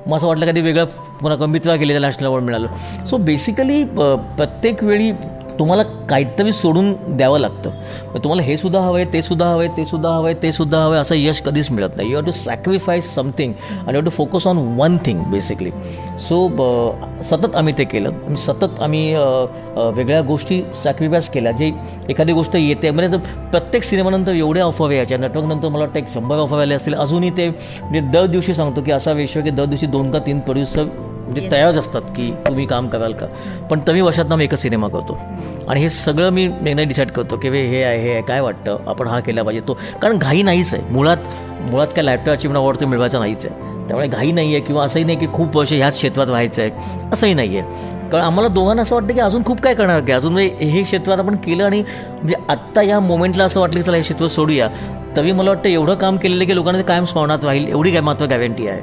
मग असं वाटलं कधी वेगळं पुन्हा कमित्वा केली, त्याला नॅशनल अवॉर्ड मिळालं. सो बेसिकली प्रत्येक वेळी तुम्हाला काहीतरी सोडून द्यावं लागतं. तुम्हाला हे सुद्धा हवं आहे, ते सुद्धा हवं आहे, ते सुद्धा हवं आहे, ते सुद्धा हवं आहे, असं यश कधीच मिळत नाही. You have to sacrifice something आणि you have to focus on one thing basically. So सतत आम्ही ते केलं आणि सतत आम्ही वेगळ्या गोष्टी सॅक्रिफाईस केल्या. जे एखादी गोष्ट येते म्हणजे प्रत्येक सिनेमानंतर एवढ्या ऑफर यायच्या, नेटवर्कनंतर मला वाटतं 100 ऑफर आले असतील. अजूनही ते म्हणजे दर दिवशी सांगतो की असा विषय की दर दिवशी 2 का 3 प्रोड्युसर म्हणजे तयारच असतात की तुम्ही काम कराल का. पण तरी वर्षातनं मी एकच सिनेमा करतो आणि हे सगळं मी निर्णय डिसाईड करतो की हे आहे काय वाटतं आपण हा केला पाहिजे तो. कारण घाई नाहीच आहे मुळात काय लाईफटाईम अचिव्हमेंट अवॉर्ड ते मिळवायचा नाहीच आहे. त्यामुळे घाई नाही आहे किंवा असंही नाही की खूप वर्ष ह्याच क्षेत्रात व्हायचं आहे असंही नाही आहे. कारण आम्हाला दोघांना असं वाटतं की अजून खूप काय करणार की अजून हे क्षेत्रात आपण केलं आणि म्हणजे आत्ता या मोमेंटला असं वाटलं की चला हे क्षेत्र सोडूया. तरी मला वाटतं एवढं काम केलेलं की लोकांना ते कायम स्मरणात राहील एवढी काय मात्र गॅरंटी आहे.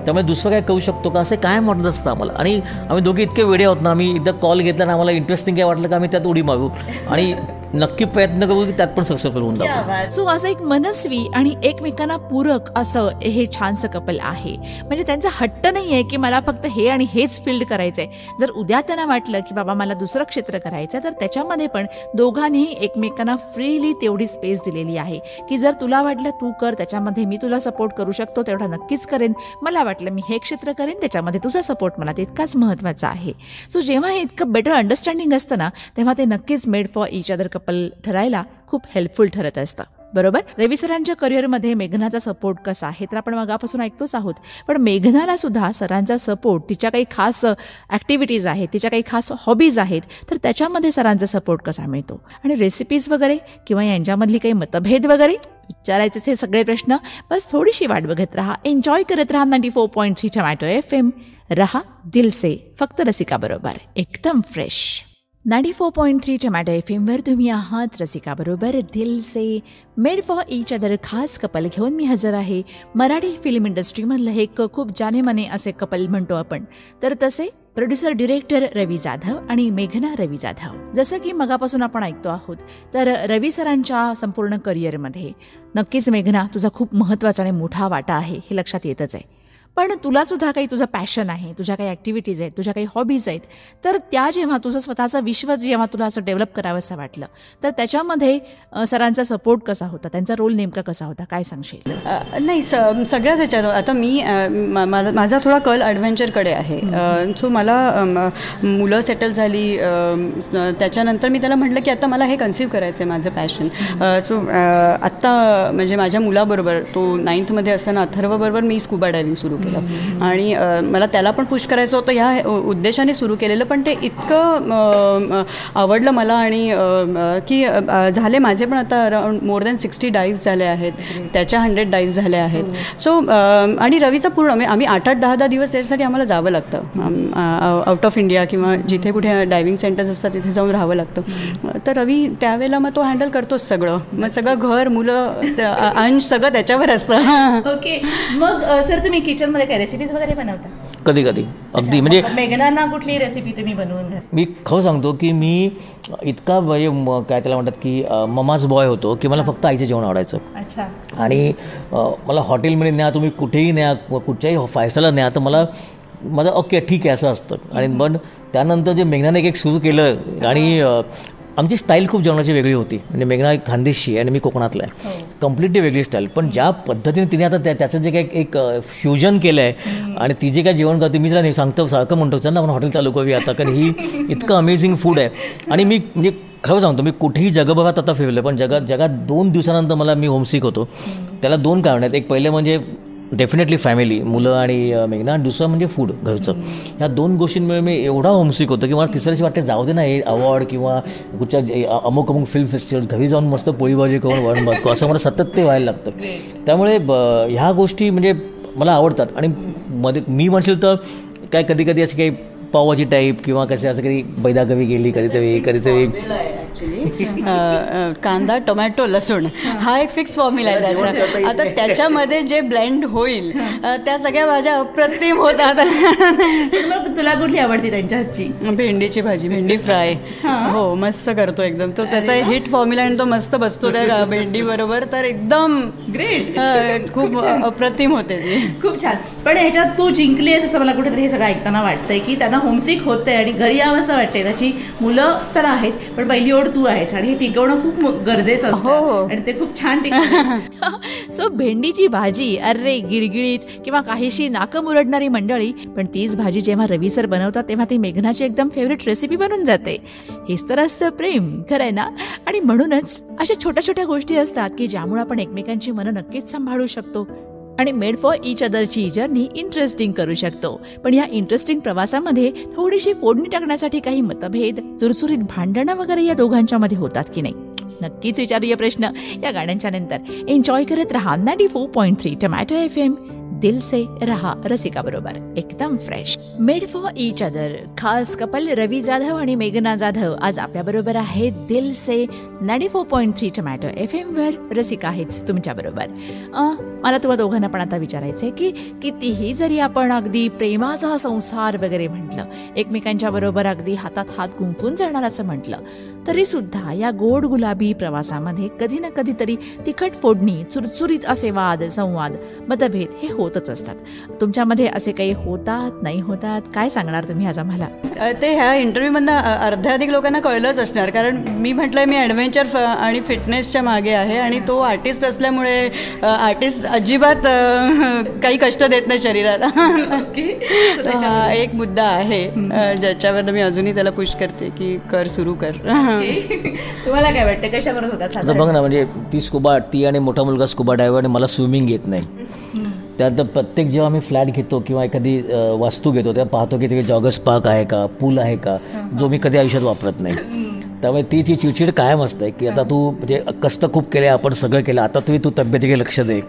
त्यामुळे दुसरं काय करू शकतो का असं काय वाटत असतं आम्हाला. आणि आम्ही दोघे इतके वेडे आहोत ना, आम्ही एकदा कॉल घेतला ना आम्हाला इंटरेस्टिंग काय वाटलं का आम्ही त्यात उडी मारू आणि नक्की प्रयत्न करू की त्यात पण सक्सेसफुल होऊन जाऊ. सो असं एक मनस्वी आणि एकमेकांना पूरक असं हे छानसं कपल आहे. म्हणजे त्यांचा हट्ट नाही आहे की मला फक्त हे आणि हेच फील्ड करायचं आहे. जर उद्या त्यांना वाटलं की बाबा मला दुसरं क्षेत्र करायचं आहे तर त्याच्यामध्ये पण दोघांनी एकमेकांना फ्रीली तेवढी स्पेस दिलेली आहे की जर तुला वाटलं तू कर, त्याच्यामध्ये मी तुला सपोर्ट करू शकतो तेवढा नक्कीच करेन. मला वाटलं मी हे क्षेत्र करेन, त्याच्यामध्ये तुझा सपोर्ट मला तितकाच महत्त्वाचा आहे. सो जेव्हा हे इतकं बेटर अंडरस्टँडिंग असतं ना तेव्हा ते नक्कीच made for each other couple ठरायला खूप हेल्पफुल ठरत असतं. बरोबर. रवी सरांच्या करिअरमध्ये मेघनाचा सपोर्ट कसा आहे तर आपण मगापासून ऐकतोच आहोत. पण मेघनाला सुद्धा सरांचा सपोर्ट, तिच्या काही खास ॲक्टिव्हिटीज आहेत, तिच्या काही खास हॉबीज आहेत तर त्याच्यामध्ये सरांचा सपोर्ट कसा मिळतो. आणि रेसिपीज वगैरे किंवा यांच्यामधली काही मतभेद वगैरे विचारायचेच हे सगळे प्रश्न. बस थोडीशी वाट बघत राहा, एन्जॉय करत राहा 94.3 टोमॅटो FM. रहा दिल से, फक्त रसिका बरोबर एकदम फ्रेश. 94.3 टोमॅटो FM वर तुम्ही आहात रसिका बरोबर दिल से. मेड फॉर इच अदर खास कपल घेऊन मी हजर आहे. मराठी फिल्म इंडस्ट्रीमधलं हे खूप जानेमाने असे कपल म्हणतो आपण तर तसे प्रोड्युसर डिरेक्टर रवी जाधव आणि मेघना रवी जाधव. जसं की मगापासून आपण ऐकतो आहोत तर रवी सरांच्या संपूर्ण करिअरमध्ये नक्कीच मेघना तुझा खूप महत्त्वाचा आणि मोठा वाटा आहे हे लक्षात येतच आहे. पण तुला सुद्धा काही तुझं पॅशन आहे, तुझ्या काही ॲक्टिव्हिटीज आहेत, तुझ्या काही हॉबीज आहेत तर त्या जेव्हा तुझं स्वतःचं विश्व जेव्हा तुला असं डेव्हलप करावं असं वाटलं तर त्याच्यामध्ये सरांचा सपोर्ट कसा होता, त्यांचा रोल नेमका कसा होता, काय सांगशील? नाही सगळ्याच ह्याच्यात आता मी माझा थोडा कल ॲडव्हेंचरकडे आहे. सो मला मुलं सेटल झाली त्याच्यानंतर मी त्याला म्हटलं की आता मला हे कन्सिव्ह करायचं आहे माझं पॅशन. सो आत्ता म्हणजे माझ्या मुलाबरोबर तो 9th असताना अथर्वबरोबर मी स्कुबा डायव्हिंग सुरू केलं आणि मला त्याला पण पुश करायचं होतं ह्या उद्देशाने सुरू केलेलं. पण ते इतकं आवडलं मला आणि की झाले माझे पण आता अराउंड मोर दॅन 60 डाईव्स झाले आहेत, त्याच्या 100 डाईव्स झाल्या आहेत. सो आणि रवीचा पूर्ण आम्ही 8-10 दिवस त्याच्यासाठी आम्हाला जावं लागतं आउट ऑफ इंडिया किंवा जिथे कुठे डायव्हिंग सेंटर्स असतात तिथे जाऊन राहावं लागतं. तर रवी त्यावेळेला मग तो हँडल करतोच सगळं. मग सगळं घर मुलं अंश सगळं त्याच्यावर असतं. ओके. मग सर तुम्ही किचनमध्ये काय रेसिपीज वगैरे बनवता? कधी अगदी म्हणजे मेघनांना कुठली रेसिपी तुम्ही बनवून घ्या? मी खरं सांगतो की मी इतका म्हणजे काय त्याला म्हणतात की ममाज बॉय होतो की मला फक्त आईचं जेवण आवडायचं. अच्छा. आणि मला हॉटेलमध्ये न्या, तुम्ही कुठेही न्या, कुठच्याही 5 स्टारला न्या तर माझं ओके ठीक आहे असं असतं. आणि पण त्यानंतर जे मेघनाने एक सुरू केलं आणि आमची स्टाईल खूप जेवणाची वेगळी होती. म्हणजे मेघना एक खानदेशी आहे आणि मी कोकणातला आहे, कम्प्लिटली वेगळी स्टाईल. पण ज्या पद्धतीने तिने आता त्याचं जे काही एक फ्युजन केलं आहे आणि ती जे काय जेवण करते मी तिला सांगतो सारखं म्हणतो चल ना आपण हॉटेल चालू करूया आता, कारण ही इतकं अमेझिंग फूड आहे. आणि मी म्हणजे खरं सांगतो मी कुठेही जगभरात आता फिरलं पण जगात 2 दिवसानंतर मला मी होमसिक होतो. त्याला 2 कारण आहेत. एक पहिले म्हणजे डेफिनेटली फॅमिली, मुलं आणि मेघना. दुसरं म्हणजे फूड घरचं. ह्या 2 गोष्टींमुळे मी एवढा होमसिक होतो की मला तिसऱ्या दिवशी वाटते जाऊ दे ना हे अवॉर्ड किंवा कुठच्या अमुक फिल्म फेस्टिवल घरी जाऊन मस्त पोळी भाजी करून वरण बघतो असं मला सतत ते व्हायला लागतं. त्यामुळे ह्या गोष्टी म्हणजे मला आवडतात. आणि मध्ये मी म्हणशील तर काय कधी अशी काही पावभाजी टाईप किंवा कसे असं कधी बैदागवी गेली कधीतरी ॲक्च्युली कांदा टोमॅटो लसूण हा एक फिक्स फॉर्म्युला आहे त्याचा. आता त्याच्यामध्ये जे ब्लेंड होईल त्या सगळ्या भाज्या अप्रतिम होतात. मग तुला कुठली आवडते त्यांच्या हातची? भेंडीची भाजी, भेंडी फ्राय हो मस्त करतो एकदम तो. त्याचा हिट फॉर्म्युला आणि तो मस्त बसतो त्या भेंडी बरोबर, तर एकदम ग्रेट, खूप अप्रतिम होते ती. खूप छान. पण ह्याच्यात तू जिंकली आहेस असं मला कुठेतरी हे सगळं ऐकताना वाटतंय की त्यांना होमसिक होतंय आणि घरी यावं असं वाटतंय. त्याची मुलं तर आहेत पण पहिली ओढ तू आहेस आणि हे टिकवणं खूप गरजेचं असतं आणि ते खूप छान टिकवलं. सो भेंडीची भाजी, अरे गिळगिळीत किंवा काहीशी नाकं मुरडणारी मंडळी, पण तीच भाजी जेव्हा रवी सर बनवतात तेव्हा ती मेघनाची एकदम फेवरेट रेसिपी बनून जाते. हेच तर असतं प्रेम, खरं आहे ना? आणि म्हणूनच अशा छोट्या छोट्या गोष्टी असतात की ज्यामुळे आपण एकमेकांची मनं नक्कीच सांभाळू शकतो आणि मेड फॉर इच अदरची जर्नी इंटरेस्टिंग करू शकतो. पण या इंटरेस्टिंग प्रवासामध्ये थोडीशी फोडणी टाकण्यासाठी काही मतभेद, चुरचुरीत भांडणं वगैरे या दोघांच्या मध्ये होतात की नाही? नक्कीच विचारूया प्रश्न या गाण्यांच्या नंतर. एन्जॉय करत रहा 94.3 टोमॅटो FM, दिल से रहा रसिका बरोबर एकदम fresh. Made for each other खास कपल रवी जाधव आणि मेघना जाधव आज आपल्या बरोबर आहे दिल से 94.3 टोमॅटो FM वर. रसिका आहेच तुमच्या बरोबर. मला तुम्हा दोघांना पण आता विचारायचंय की कितीही जरी आपण अगदी प्रेमाचा संसार वगैरे म्हटलं, एकमेकांच्या बरोबर अगदी हातात हात गुंफून जाणार असं म्हटलं, तरी सुद्धा या गोड गुलाबी प्रवासामध्ये कधी ना कधीतरी तिखट फोडणी, चुरचुरीत असे वाद संवाद, मतभेद हे होतच असतात. तुमच्यामध्ये असे काही होतात, नाही होतात? काय सांगणार तुम्ही आज आम्हाला? ते ह्या इंटरव्ह्यूमधनं अर्ध्याधिक लोकांना कळलंच असणार, कारण मी म्हटलंय मी ॲडव्हेंचर आणि फिटनेसच्या मागे आहे आणि तो आर्टिस्ट असल्यामुळे आर्टिस्ट अजिबात काही कष्ट देत नाही शरीराला. हा एक मुद्दा आहे ज्याच्यावर मी अजूनही त्याला पुश करते की कर, सुरू कर. तुम्हाला काय वाटतं, कशावर होतात? आता बघ ना, म्हणजे ती आणि मोठा मुलगा स्कुबा डायव्हर आणि मला स्विमिंग येत नाही. त्यानंतर प्रत्येक जेव्हा आम्ही फ्लॅट घेतो किंवा एखादी वास्तू घेतो तेव्हा पाहतो की तिथे जॉगर्स पार्क आहे का, पूल आहे का, जो मी कधी आयुष्यात वापरत नाही. त्यामुळे ती चिडचिड कायम असते की आता तू म्हणजे कष्ट खूप केले, आपण सगळं केलं, आता तू तब्येतीकडे लक्ष दे,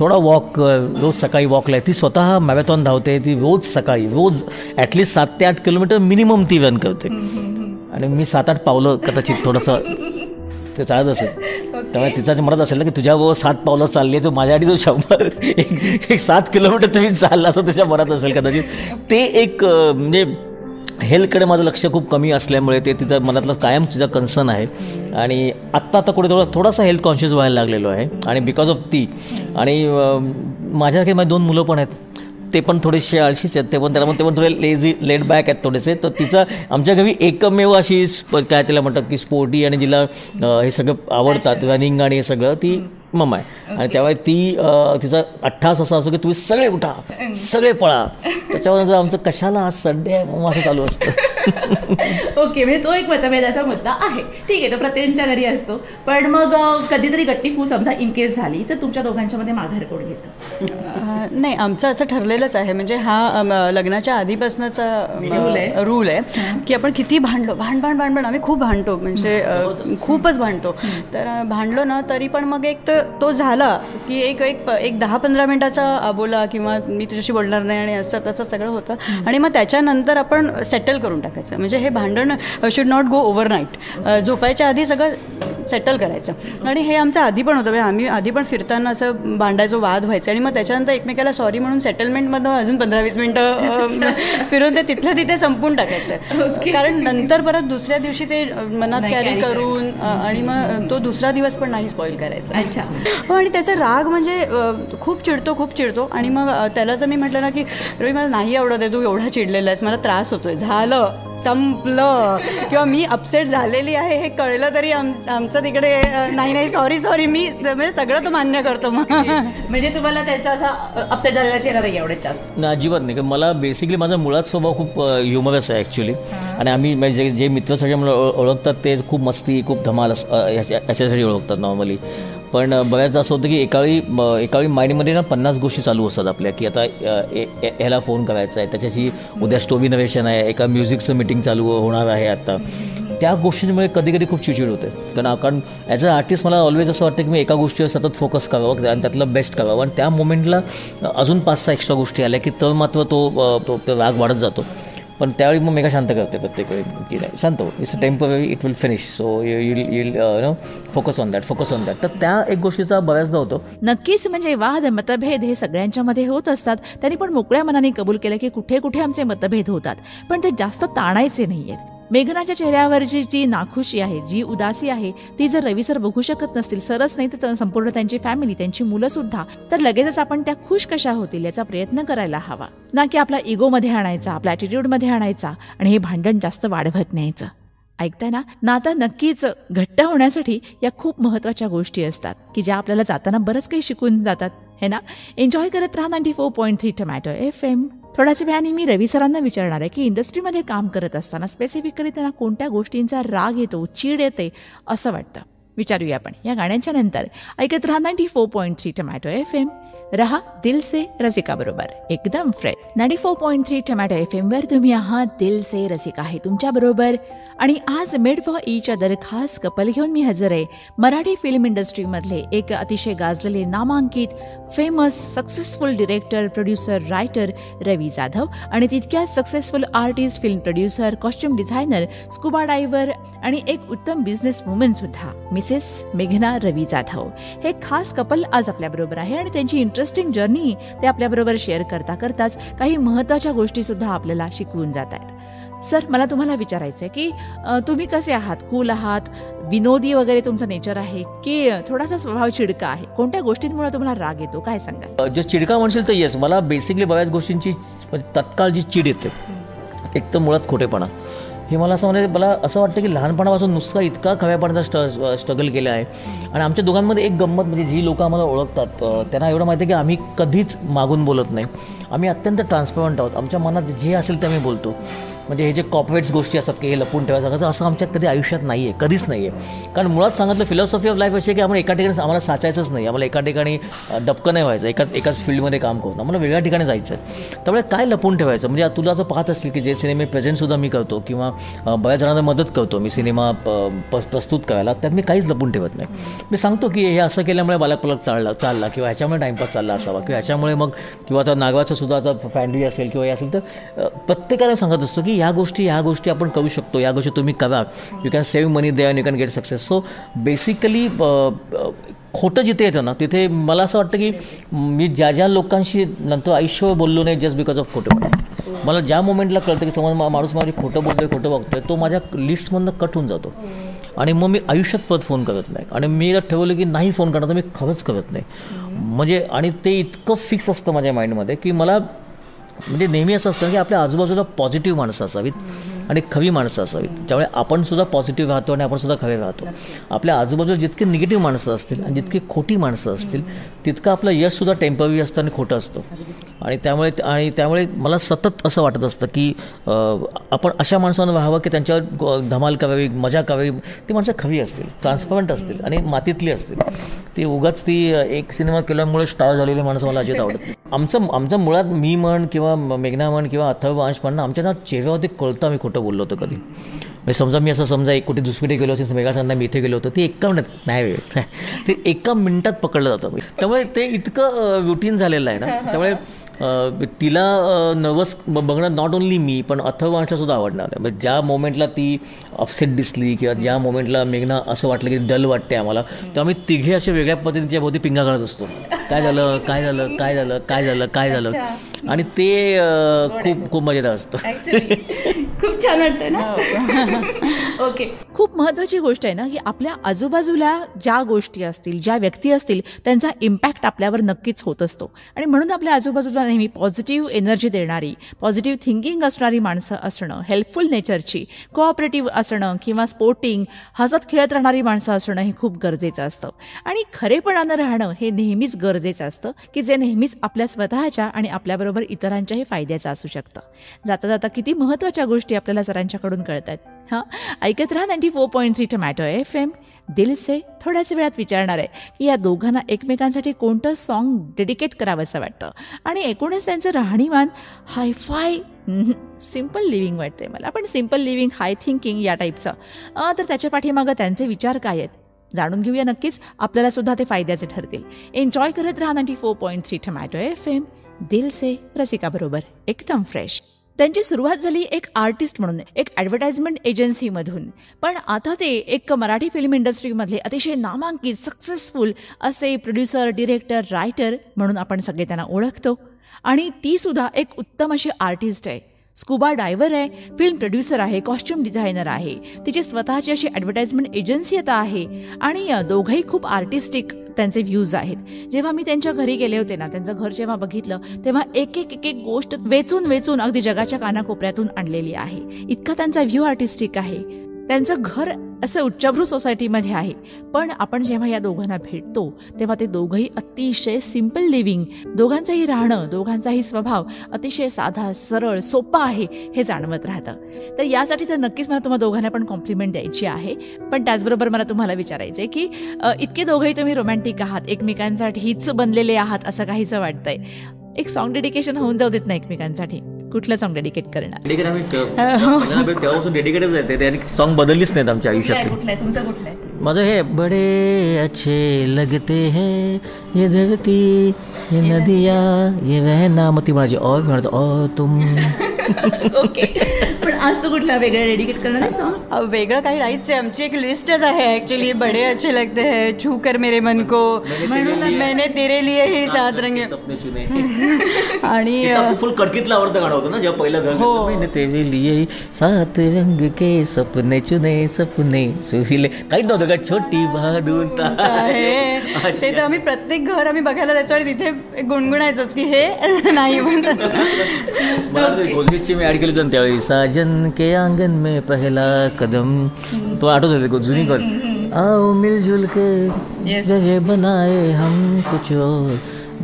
थोडा वॉक, रोज सकाळी वॉकला ती स्वतः मॅरेथॉन धावते, ती रोज सकाळी रोज ॲटलिस्ट 7 ते 8 किलोमीटर मिनिमम ती रन करते आणि मी 7-8 पावलं कदाचित थोडंसं ते चालत असेल. त्यामुळे तिचाच म्हणत असेल ना की तुझ्याबरोबर 7 पावलं चालली आहे, तर माझ्यासाठी तो 100 एक 7 किलोमीटर तुम्ही चालला असं त्याच्या मनात असेल कदाचित. ते एक म्हणजे हेल्थकडे माझं लक्ष खूप कमी असल्यामुळे ते तिचा मनातलं कायम तिचा कन्सर्न आहे. आणि आत्ता कुठे थोडासा हेल्थ कॉन्शियस व्हायला लागलेलो आहे आणि बिकॉज ऑफ ती. आणि माझ्याकडे माझी 2 मुलं पण आहेत, ते पण थोडेसे आळशीच आहेत, ते पण थोडे लेझी लेट बॅक आहेत थोडेसे. तर तिचं आमच्या घरी एकमेव अशी काय त्याला म्हणतात की स्पोर्टी आणि जिला हे सगळं आवडतात, रनिंग आणि हे सगळं, ती मम्मा आहे. आणि त्यामुळे ती तिचा अट्ठास असा असतो की तुम्ही सगळे उठा, सगळे पळा. त्याच्यावर आमचं कशाला आज संडे आहे मग असं चालू असतं. ओके, म्हणजे तो एक मतभेदाचा मुद्दा आहे. ठीक आहे, तो प्रत्येकाच्या घरी असतो. पण मग कधीतरी गट्टीफू समजा इन केस झाली तर तुमच्या दोघांच्या मध्ये माघार कोण घेतं? नाही, आमचं असं ठरलेलंच आहे, म्हणजे हा लग्नाच्या आधीपासूनचा रूल आहे की आपण किती भांडण आम्ही खूप भांडतो, म्हणजे खूपच भांडतो. तर भांडलो ना तरी पण मग एक तो झाला की एक 10-15 मिनिटाचा बोला किंवा मी तुझ्याशी बोलणार नाही आणि असं तसं सगळं होतं. आणि मग त्याच्यानंतर आपण सेटल करून टाकायचं, म्हणजे हे भांडण शुड नॉट गो ओव्हरनाईट. झोपायच्या आधी सगळं सेटल करायचं. आणि हे आमचं आधी पण होतं, म्हणजे आम्ही आधी पण फिरताना असं भांडायचो, वाद व्हायचं आणि मग त्याच्यानंतर एकमेकाला सॉरी म्हणून सेटलमेंटमधून अजून 15-20 मिनिटं फिरून ते तिथलं तिथे संपून टाकायचं. कारण नंतर परत दुसऱ्या दिवशी ते मनात कॅरी करून आणि मग तो दुसरा दिवस पण नाही स्पॉईल करायचा. अच्छा. हो, आणि त्याचा राग म्हणजे खूप चिडतो. आणि मग त्याला जर मी म्हटलं ना की रवी मला नाही आवडत आहे, तू एवढा चिडलेला आहेस, मला त्रास होतोय, झालं संपलं. किंवा मी अपसेट झालेली आहे हे कळलं तरी आमचं तिकडे नाही सॉरी मी म्हणजे सगळं तो मान्य करतो. म्हणजे तुम्हाला त्याचा असा अपसेट झालेला चेहरा नाही आवडत जास्त? नाही, अजिबात नाही. मला बेसिकली माझा मुळात स्वभाव खूप ह्युमरस आहे ॲक्च्युली. आणि आम्ही म्हणजे जे मित्र सगळे मला ओळखतात ते खूप मस्ती, खूप धमाल याच्यासाठी ओळखतात नॉर्मली. पण बऱ्याचदा असं होतं की एकावेळी माइंडमध्ये ना 50 गोष्टी चालू असतात आपल्या, की आता ह्याला फोन करायचा आहे, त्याच्याशी उद्या स्टोरी नरेशन आहे, एका म्युझिकचं मीटिंग चालू होणार आहे आता. त्या गोष्टींमुळे कधी कधी खूप चिडचिड होते. कारण ॲज अ आर्टिस्ट मला ऑलवेज असं वाटतं की मी एका गोष्टीवर सतत फोकस करावं आणि त्यातलं बेस्ट करावं. आणि त्या मोमेंटला अजून 5-6 एक्स्ट्रा गोष्टी आल्या की तर मात्र तो राग वाढत जातो. पण त्यावेळी मग मेघा शांत करते प्रत्येक वेळी की नाही शांत हो, it's a temporary, it will finish, so you'll focus on that. तर त्या एक गोष्टीचा बऱ्याचदा होतो. नक्कीच, म्हणजे वाद मतभेद हे सगळ्यांच्यामध्ये होत असतात. त्यांनी पण मोकळ्या मनाने कबूल केलं की कुठे कुठे आमचे मतभेद होतात, पण ते जास्त ताणायचे नाहीयेत. मेघनाच्या चेहऱ्यावरची जी नाखुशी आहे, जी उदासी आहे, ती जर रवी सर बघू शकत नसतील, सरच नाही तर संपूर्ण त्यांची फॅमिली, त्यांची मुलं सुद्धा, तर लगेचच आपण त्या खुश कशा होतील याचा प्रयत्न करायला हवा, ना की आपला इगोमध्ये आणायचा, आपल्या ॲटिट्यूडमध्ये आणायचा आणि हे भांडण जास्त वाढवत न्यायचं. ऐकताय ना? नातं नक्कीच घट्ट होण्यासाठी या खूप महत्त्वाच्या गोष्टी असतात की ज्या आपल्याला जाताना बरंच काही शिकून जातात, हे ना. एन्जॉय करत राहा 94.3 टोमॅटो FM. थोड्याच वेळाने मी रवी सरांना विचारणार आहे की इंडस्ट्रीमध्ये काम करत असताना स्पेसिफिकली त्यांना कोणत्या गोष्टींचा राग येतो, चीड येते असं वाटतं. विचारूया आपण या गाण्यांच्या नंतर. ऐकत राहा 94.3 टोमॅटो FM. रहा दिल से रसिका बरोबर एकदम फ्रेश. 94.3 टोमॅटो FM वर तुम्ही आहात. दिल से रसिका आहे तुमच्या बरोबर. आणि आज मेड फॉर ईच अदर खास कपल घेऊन मी हजर आहे. मराठी फिल्म इंडस्ट्रीमधले एक अतिशय गाजलेले, नामांकित, famous, successful director, producer, writer Ravi Jadhav आणि तितक्याच successful artist, film producer, costume designer, scuba diver आणि एक उत्तम बिझनेस वुमन सुद्धा मिसेस मेघना रवी जाधव. हे खास कपल आज आपल्याबरोबर आहे आणि त्यांची इंटरेस्टिंग जर्नी ते आपल्याबरोबर शेअर करताच काही महत्त्वाच्या गोष्टी सुद्धा आपल्याला शिकवून जात आहेत. सर, मला तुम्हाला विचारायचं आहे की तुम्ही कसे आहात? कूल आहात, विनोदी वगैरे तुमचं नेचर आहे की थोडासा स्वभाव चिडका आहे? कोणत्या गोष्टींमुळे तुम्हाला राग येतो, काय सांगाल? जो चिडका म्हणशील तर येस, मला बेसिकली बऱ्याच गोष्टींची तत्काळ जी चिड येते, एक तर मुळात खोटेपणा. हे मला असं म्हणजे मला असं वाटतं की लहानपणापासून नुसता इतका खव्यापणाचा स्ट्रगल केला आहे. आणि आमच्या दोघांमध्ये एक गंमत म्हणजे जी लोकं आम्हाला ओळखतात त्यांना एवढं माहिती आहे की आम्ही कधीच मागून बोलत नाही. आम्ही अत्यंत ट्रान्सपरंट आहोत. आमच्या मनात जे असेल ते आम्ही बोलतो. म्हणजे हे जे कॉर्पोरेट्स गोष्टी असतात की हे लपून ठेवायचं असं आमच्यात कधी आयुष्यात नाही आहे, कधीच नाही आहे. कारण मुळात सांगितलं फिलॉसॉफी ऑफ लाईफ अशी आहे की आपण एका ठिकाणी आम्हाला साचायचंच नाही, आम्हाला एका ठिकाणी डबकं नाही व्हायचं, एकाच फील्डमध्ये काम करून आम्हाला वेगळ्या ठिकाणी जायचं आहे. त्यामुळे काय लपून ठेवायचं? म्हणजे तुला जर पाहत असतील की जे सिनेमे प्रेझेंटसुद्धा मी करतो किंवा बऱ्याच जणांना मदत करतो मी सिनेमा प्रस्तुत करायला, त्यात मी काहीच लपून ठेवत नाही. मी सांगतो की हे असं केल्यामुळे बालक चालला किंवा ह्याच्यामुळे टाईमपास चालला असावा किंवा ह्याच्यामुळे मग किंवा आता नागवाचं सुद्धा आता फॅन्ड्री असेल किंवा हे असेल, तर प्रत्येकाला सांगत असतो की ह्या गोष्टी आपण करू शकतो, या गोष्टी तुम्ही करा. You can save money there and you can get success. So basically खोटं जिथे येतं ना तिथे मला असं वाटतं की मी ज्या लोकांशी नंतर आयुष्यभर बोललो नाही जस्ट बिकॉज ऑफ खोटं. मला ज्या मोमेंटला कळतं की समज माणूस माझी खोटं बघतोय तो माझ्या लिस्टमधनं कट होऊन जातो आणि मग मी आयुष्यात परत फोन करत नाही. आणि मी ठरवलं की नाही फोन करणार तर मी खरंच करत नाही. म्हणजे आणि ते इतकं फिक्स असतं माझ्या माइंडमध्ये की मला म्हणजे नेहमी असं असतं की आपल्या आजूबाजूला पॉझिटिव्ह माणसं असावीत आणि खवी माणसं असावीत. त्यामुळे आपण सुद्धा पॉझिटिव्ह राहतो आणि आपण सुद्धा खवे राहतो. आपल्या आजूबाजूला जितकी निगेटिव्ह माणसं असतील आणि जितकी खोटी माणसं असतील तितकं आपलं यशसुद्धा टेम्पररी असतं आणि खोटं असतं. आणि त्यामुळे मला सतत असं वाटत असतं की आपण अशा माणसांना व्हावं की त्यांच्यावर धमाल करावी, मजा करावी. ती माणसं खवी असतील, ट्रान्सपरंट असतील आणि मातीतली असतील. ती उगाच ती एक सिनेमा केल्यामुळे स्टार झालेली माणसं मला अजित आवडत नाही. आमचं मुळात मी म्हण किंवा मेघना म्हण किंवा अथर्व अंश म्हण आमच्या ना चेहऱ्यावरती कळतं आम्ही खोटं बोललो होतं कधी. म्हणजे समजा एक कुठे दुसरीकडे गेलो असेल, मेघा सांगता मी इथे गेलो होतो, ती एका मिनिटात नाही वेळ ते एका मिनिटात पकडलं जातं. त्यामुळे ते इतकं रुटीन झालेलं आहे ना. त्यामुळे तिला नर्वस बघणं नॉट ओन्ली मी पण अथर्व अंशसुद्धा आवडणार आहे. म्हणजे ज्या मोमेंटला ती अपसेट दिसली किंवा ज्या मोमेंटला मेघना असं वाटलं की डल वाटते आम्हाला, तेव्हा आम्ही तिघे असे वेगळ्या पद्धतीच्या भोवती पिंगा करत असतो. काय झालं आणि ते खूप मजेदार असतं. खूप छान वाटतं ना. ओके, खूप महत्त्वाची गोष्ट आहे ना की आपल्या आजूबाजूला ज्या गोष्टी असतील, ज्या व्यक्ती असतील, त्यांचा इम्पॅक्ट आपल्यावर नक्कीच होत असतो. आणि म्हणून आपल्या आजूबाजूला नेहमी पॉझिटिव्ह एनर्जी देणारी, पॉझिटिव्ह थिंकिंग असणारी माणसं असणं, हेल्पफुल नेचरची, कोऑपरेटिव्ह असणं किंवा स्पोर्टिंग, हसत खेळत राहणारी माणसं असणं हे खूप गरजेचं असतं. आणि खरेपणानं राहणं हे नेहमीच गरजेचं असतं की जे नेहमीच आपल्या स्वतःच्या आणि आपल्याबरोबर इतरांच्याही फायद्याचं असू शकतं. जाता जाता किती महत्त्वाच्या गोष्टी आपल्याला सरांच्याकडून कळतात. हां, ऐकत राहा 94.3 टोमॅटो FM. दिल से थोड्याच वेळात विचारणार आहे की या दोघांना एकमेकांसाठी कोणतं सॉन्ग डेडिकेट करावं असं वाटतं. आणि एकूणच त्यांचं राहणीमान हायफाय सिम्पल लिव्हिंग वाटते मला, पण सिम्पल लिव्हिंग, हाय थिंकिंग या टाईपचं. तर त्याच्या पाठीमागं त्यांचे विचार काय आहेत जाणून घेऊया. नक्कीच आपल्याला सुद्धा ते फायद्याचे ठरतील. एन्जॉय करत राहा 94.3 टोमॅटो FM. दिल से रसिका बरोबर एकदम फ्रेश. त्यांची सुरुवात झाली एक आर्टिस्ट म्हणून, एक ॲडव्हर्टाइजमेंट एजन्सीमधून, पण आता ते एक मराठी फिल्म इंडस्ट्रीमधले अतिशय नामांकित सक्सेसफुल असे प्रोड्युसर, डिरेक्टर, रायटर म्हणून आपण सगळे त्यांना ओळखतो. आणि तीसुद्धा एक उत्तम अशी आर्टिस्ट आहे, स्कुबा डायव्हर आहे, फिल्म प्रोड्युसर आहे, कॉस्ट्युम डिझायनर आहे, तिची स्वतःची अशी ॲडव्हर्टाइजमेंट एजन्सी आता आहे. आणि दोघंही खूप आर्टिस्टिक त्यांचे व्ह्यूज आहेत. जेव्हा मी त्यांच्या घरी गेले होते ना, त्यांचं घर जेव्हा बघितलं तेव्हा एक एक गोष्ट वेचून वेचून अगदी जगाच्या कानाकोपऱ्यातून आणलेली आहे. इतका त्यांचा व्ह्यू आर्टिस्टिक आहे. त्यांचं घर असं उच्चभ्रू सोसायटीमध्ये आहे. पण आपण जेव्हा या दोघांना भेटतो तेव्हा ते दोघंही अतिशय सिम्पल लिव्हिंग, दोघांचंही राहणं, दोघांचाही स्वभाव अतिशय साधा, सरळ, सोपा आहे हे जाणवत राहतं. तर यासाठी तर नक्कीच मला तुम्हाला दोघांना पण कॉम्प्लिमेंट द्यायची आहे. पण त्याचबरोबर मला तुम्हाला विचारायचं आहे की इतके दोघंही तुम्ही रोमॅन्टिक आहात, एकमेकांसाठीच बनलेले आहात असं काहीसं वाटतंय. एक सॉन्ग डेडिकेशन होऊन जाऊ देत ना एकमेकांसाठी. कुठलं सॉन्ग डेडिकेट करणार? डेडिकेटच आहे ते, सॉन्ग बदललीच नाहीत आमच्या आयुष्यात. तुमचं कुठलं आहे? माझं हे बडे अच्छे लगते हैं ये धरती ये नदिया ये बहना, मग ती माझी और म्हणतो ओ तुम. ओके, पण आज तू कुठला वेगळं डेडिकेट करणार आहे सॉन्ग? वेगळं काही नाहीच आहे, आमची एक लिस्टच आहे ॲक्च्युली. बडे अच्छे लगते हैं, छू कर मेरे मन को, मैंने तेरे लिए ही सात रंगे. आणि फुल कडकीतलं आवडतं गाणं होतं ना जेव्हा पहिलं घर. हो, मैंने तेरे लिए ही सात रंग के सपने चुने सपने सुहिले, काही नव्हतं का, छोटी बहादूर आहे ते. तर आम्ही प्रत्येक घर आम्ही बघायला जायचो आणि तिथे गुणगुणायचोच की हे नाही म्हणजे. गोलगीतची मी ऍड केली होती त्यावेळी, साजन के आंगन में पहला कदम, तो आठवत जुनी कर, आओ मिलजुल के जगह बनाए हम कुछ और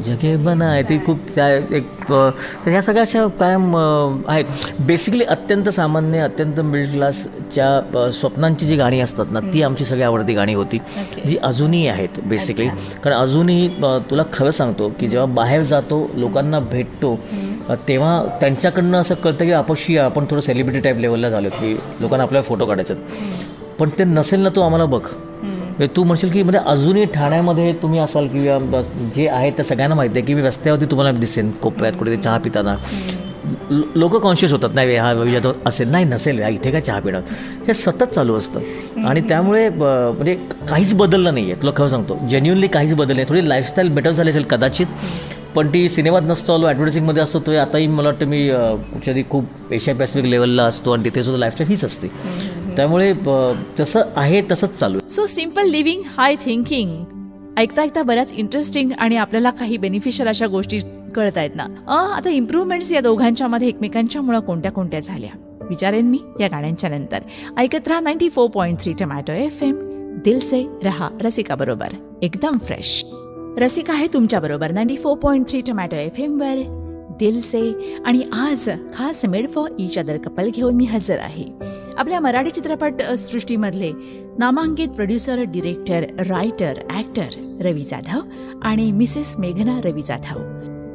जगह बनाए. ती खूप त्या एक ह्या सगळ्या अशा कायम आहेत. बेसिकली अत्यंत सामान्य, अत्यंत मिडल क्लासच्या स्वप्नांची जी गाणी असतात ना, ती आमची सगळी आवडती गाणी होती, जी अजूनही आहेत बेसिकली. कारण अजूनही तुला खरं सांगतो की जेव्हा बाहेर जातो, लोकांना भेटतो, तेव्हा त्यांच्याकडनं असं कळतं की आपण थोडं सेलिब्रिटी टाईप लेवलला झालो, की लोकांना आपल्याला फोटो काढायचे. पण ते नसेल ना, तू आम्हाला बघ. तू म्हणशील की म्हणजे अजूनही ठाण्यामध्ये तुम्ही असाल किंवा जे आहे त्या सगळ्यांना माहिती आहे की मी रस्त्यावरती तुम्हाला दिसेन कोपऱ्यात कुठे चहा पिताना. लोक कॉन्शियस होतात, नाही हा विचार असेल, नाही नसेल इथे काय चहा पिणं, हे सतत चालू असतं. आणि त्यामुळे म्हणजे काहीच बदललं नाही आहे, तुला खरं सांगतो, जेन्युअनली काहीच बदललं नाही. थोडी लाईफस्टाईल बेटर झाली असेल कदाचित, पण ती सिनेमात नसतो आलो, ॲडव्हर्टायझिंगमध्ये असतो. तो आताही मला वाटतं मी कुठच्याही खूप एशिया पॅसिफिक लेवलला असतो आणि तिथे सुद्धा लाईफस्टाईल हीच असते. त्यामुळे तसं आहे तसंच चालू आहे. सो सिम्पल लिव्हिंग, हाय थिंकिंग. ऐकता ऐकता बऱ्याच इंटरेस्टिंग आणि आपल्याला काही बेनिफिशियल अशा गोष्टी कळत आहेत ना. आता इम्प्रूव्हमेंट्स या दोघांच्यामध्ये एकमेकांच्यामुळे कोणत्या कोणत्या झाल्या विचारेन मी या गाण्यांच्या नंतर. ऐकत राहा 94.3 टोमॅटो FM. दिल से रहा रसिका बरोबर एकदम फ्रेश. रसिका आहे तुमच्याबरोबर 94.3 टोमॅटो FM वर दिल से. आणि आज खास made for each other couple घेऊन मी हजर आहे. आपल्या मराठी चित्रपट सृष्टीमधले नामांकित प्रोड्युसर, डिरेक्टर, रायटर, ॲक्टर रवी जाधव आणि मिसेस मेघना रवी जाधव.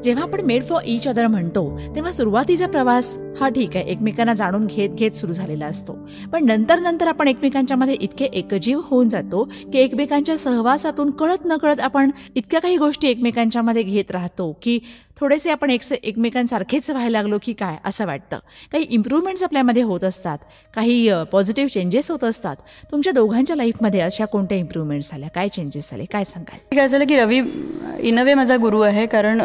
जेव्हा आपण मेड फॉर ईच अदर म्हणतो तेव्हा सुरुवातीचा प्रवास हा ठीक आहे, एकमेकांना जाणून घेत सुरू झालेला असतो. पण नंतर आपण एकमेकांच्या मध्ये इतके एकजीव होऊन जातो की एकमेकांच्या सहवासातून कळत नकळत आपण इतक्या काही गोष्टी एकमेकांच्या मध्ये घेत राहतो की थोडेसे आपण एकमेकांसारखेच व्हायला लागलो की काय असं वाटतं. काही इम्प्रूव्हमेंट्स आपल्यामध्ये होत असतात, काही पॉझिटिव्ह चेंजेस होत असतात. तुमच्या दोघांच्या लाईफमध्ये अशा कोणत्या इम्प्रूव्हमेंट्स झाल्या, काय चेंजेस झाले, काय सांगाल? काय झालं की रवी इन अ वे माझा गुरु आहे, कारण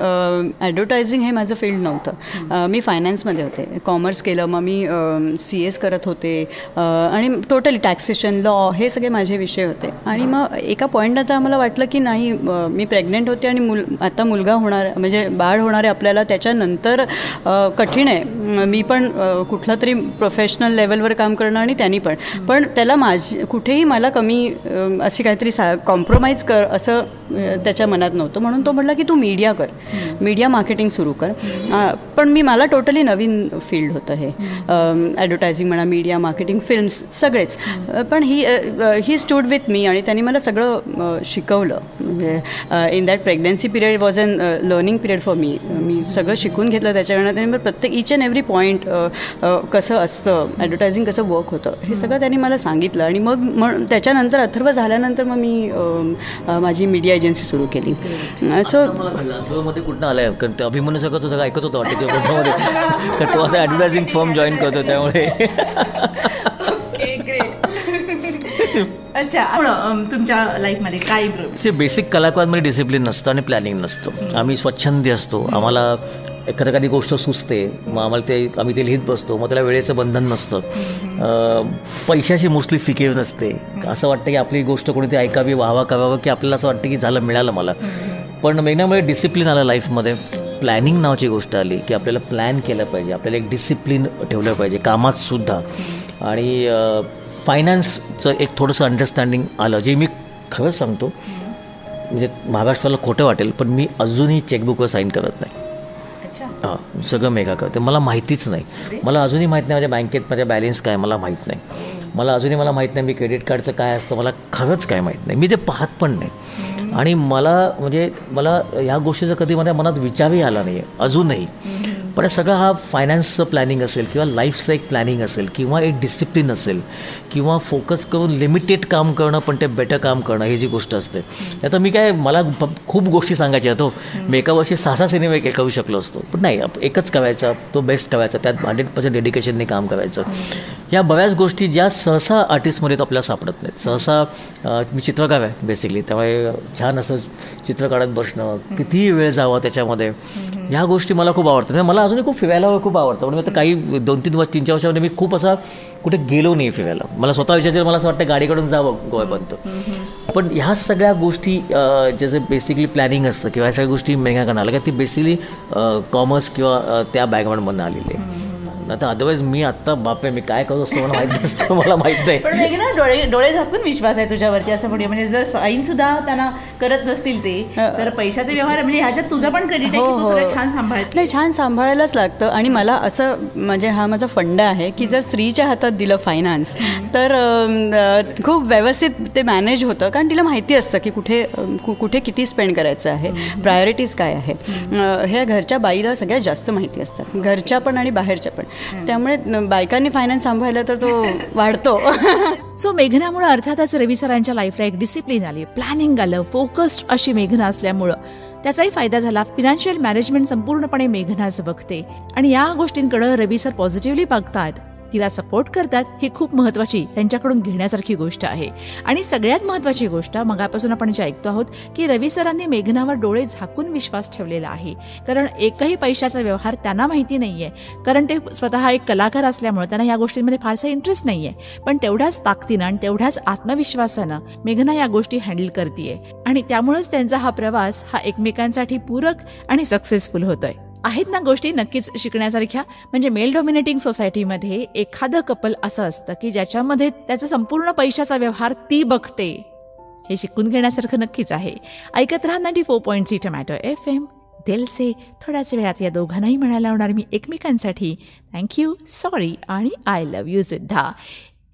ॲडव्हर्टायझिंग हे माझं फील्ड नव्हतं. मी फायनान्समध्ये होते, कॉमर्स केलं, मग मी CS करत होते आणि टोटली टॅक्सेशन, लॉ हे सगळे माझे विषय होते. आणि मग एका पॉईंटनंतर आम्हाला वाटलं की नाही, मी प्रेग्नेंट होते आणि आता मुलगा होणार म्हणजे बाळ होणार आहे आपल्याला, त्याच्यानंतर कठीण आहे. मी पण कुठलं तरी प्रोफेशनल लेवलवर काम करणं आणि त्यांनी पण त्याला कुठेही मला कमी अशी काहीतरी कॉम्प्रोमाइज कर असं त्याच्या मनात नव्हतं. म्हणून तो म्हटला की तू मीडिया कर, मीडिया मार्केटिंग सुरू कर. पण मला टोटली नवीन फील्ड होतं हे, ॲडव्हर्टायझिंग म्हणा, मीडिया मार्केटिंग, फिल्म्स सगळेच. पण ही स्टूड विथ मी आणि त्यांनी मला सगळं शिकवलं. म्हणजे in that pregnancy period was an learning period for me सगळं शिकून घेतलं त्याच्याकडनं. त्यांनी मला प्रत्येक ईच अँड एव्हरी पॉईंट कसं असतं, ॲडव्हर्टायझिंग कसं वर्क होतं हे सगळं त्यांनी मला सांगितलं. आणि मग त्याच्यानंतर अथर्व झाल्यानंतर मग मी माझी मीडिया एजन्सी सुरू केली. सो मध्ये कुठनं आलाय, कारण ते अभिमन्यू सगळं ऐकत होतं वाटतं मध्ये, तर तो आता ॲडव्हर्टायझिंग फर्म जॉईन करतो त्यामुळे. अच्छा, तुमच्या लाईफमध्ये काय बेसिक कलाकारांमध्ये डिसिप्लिन नसतं आणि प्लॅनिंग नसतं. आम्ही स्वच्छंदी असतो, आम्हाला एखादी गोष्ट सुचते, मग आम्ही ते लिहित बसतो, मग त्याला वेळेचं बंधन नसतं. पैशाची मोस्टली फिकीर नसते. असं वाटतं की आपली गोष्ट कोणीतरी ऐकावी, वाहवा करावं, की आपल्याला असं वाटतं की झालं, मिळालं मला. पण मेघनामुळे डिसिप्लिन आलं लाईफमध्ये. प्लॅनिंग नावाची गोष्ट आली की आपल्याला प्लॅन केलं पाहिजे, आपल्याला एक डिसिप्लिन ठेवलं पाहिजे कामात सुद्धा. आणि फायनान्सचं एक थोडंसं अंडरस्टँडिंग आलं, जे मी खरंच सांगतो, म्हणजे महाराष्ट्राला खोटं वाटेल पण मी अजूनही चेकबुकवर साईन करत नाही. हां, सगळं मेघा करते. मला माहितीच नाही, मला अजूनही माहीत नाही माझ्या बँकेत माझ्या बॅलेन्स काय मला माहीत नाही. मला माहीत नाही मी क्रेडिट कार्डचं काय असतं, मला खरंच काय माहीत नाही. मी ते पाहत पण नाही. आणि मला ह्या गोष्टीचा कधी माझ्या मनात विचारही आला नाही आहे अजूनही. पण सगळं हा फायनान्सचं प्लॅनिंग असेल किंवा लाईफचं एक प्लॅनिंग असेल किंवा एक डिसिप्लिन असेल किंवा फोकस करून लिमिटेड काम करणं पण ते बेटर काम करणं, ही जी गोष्ट असते. आता मला खूप गोष्टी सांगायच्या तो मी एका वर्षी 6 सिनेमे करू शकलो असतो, पण नाही, एकच करायचा, तो बेस्ट करायचा, त्यात 100% डेडिकेशनने काम करायचं. ह्या बऱ्याच गोष्टी ज्या सहसा आर्टिस्टमध्ये तर आपल्याला सापडत नाहीत. सहसा मी चित्रकार आहे बेसिकली, त्यामुळे छान असं चित्र काढत बसणं, कितीही वेळ जावा त्याच्यामध्ये, ह्या गोष्टी मला खूप आवडतात. म्हणजे मला अजूनही खूप फिरायला खूप आवडतं. म्हणजे आता काही 2-3 वर्ष 3-4 वर्षामध्ये मी खूप असा कुठे गेलो नाही फिरायला. मला स्वतः विचारायचं, मला असं वाटतं गाडीकडून जावं गोव्यापर्यंत. पण ह्या सगळ्या गोष्टी ज्याचं बेसिकली प्लॅनिंग असतं किंवा ह्या सगळ्या गोष्टी मेघाकडून आल्या, की ती बेसिकली कॉमर्स किंवा त्या बॅकग्राऊंडमधून आलेली आहे. आता अदरवाईज मी आत्ता बापे मी काय करत असतो मला माहिती नसतं, मला माहीत नाही. पण मेघना, डोळे झाकून विश्वास आहे तुझ्यावरती असं म्हणूया. म्हणजे जर साईन सुद्धा त्यांना करत नसतील ते, तर पैशाचे व्यवहार म्हणजे ह्याच्यात तुझं पण क्रेडिट आहे की तू सगळं छान सांभाळत. नाही, छान सांभाळायलाच लागतं. आणि मला असं म्हणजे हा माझा फंडा आहे की जर स्त्रीच्या हातात दिलं फायनान्स तर खूप व्यवस्थित ते मॅनेज होतं. कारण तिला माहिती असतं की कुठे किती स्पेंड करायचं आहे, प्रायोरिटीज काय आहे. ह्या घरच्या बाईला सगळ्यात जास्त माहिती असतात, घरच्या पण आणि बाहेरच्या पण. त्यामुळे बायकांनी फायनान्स सांभाळला तर तो वाढतो. सो मेघनामुळे अर्थातच रवी सरांच्या लाईफला एक डिसिप्लिन आली, प्लॅनिंग आलं, फोकस्ड अशी मेघना असल्यामुळं त्याचाही फायदा झाला. फिनान्शियल मॅनेजमेंट संपूर्णपणे मेघनाच बघते आणि या गोष्टींकडे रवी सर पॉझिटिव्हली बघतात, तिला सपोर्ट करतात. ही खूप महत्त्वाची त्यांच्याकडून घेण्यासारखी गोष्ट आहे. आणि सगळ्यात महत्त्वाची गोष्ट मगापासून आपण जे ऐकतो आहोत की रवी सरांनी मेघनावर डोळे झाकून विश्वास ठेवलेला आहे. कारण एकही पैशाचा व्यवहार त्यांना माहिती नाहीये, कारण ते स्वतः एक कलाकार असल्यामुळे त्यांना या गोष्टींमध्ये फारसा इंटरेस्ट नाहीये. पण तेवढ्याच ताकदीनं आणि तेवढ्याच आत्मविश्वासानं मेघना या गोष्टी हँडल करतेय आणि त्यामुळेच त्यांचा हा प्रवास हा एकमेकांसाठी पूरक आणि सक्सेसफुल होतोय. आहेत ना गोष्टी नक्कीच शिकण्यासारख्या. म्हणजे मेल डॉमिनेटिंग सोसायटीमध्ये एखादं कपल असं असतं की ज्याच्यामध्ये त्याचा संपूर्ण पैशाचा व्यवहार ती बघते, हे शिकून घेण्यासारखं नक्कीच आहे. ऐकत राहा 94.3 टोमॅटो FM. दिल से. थोड्याच वेळात या दोघांनाही म्हणायला होणार मी एकमेकांसाठी थँक्यू, सॉरी आणि आय लव्ह यू सुद्धा.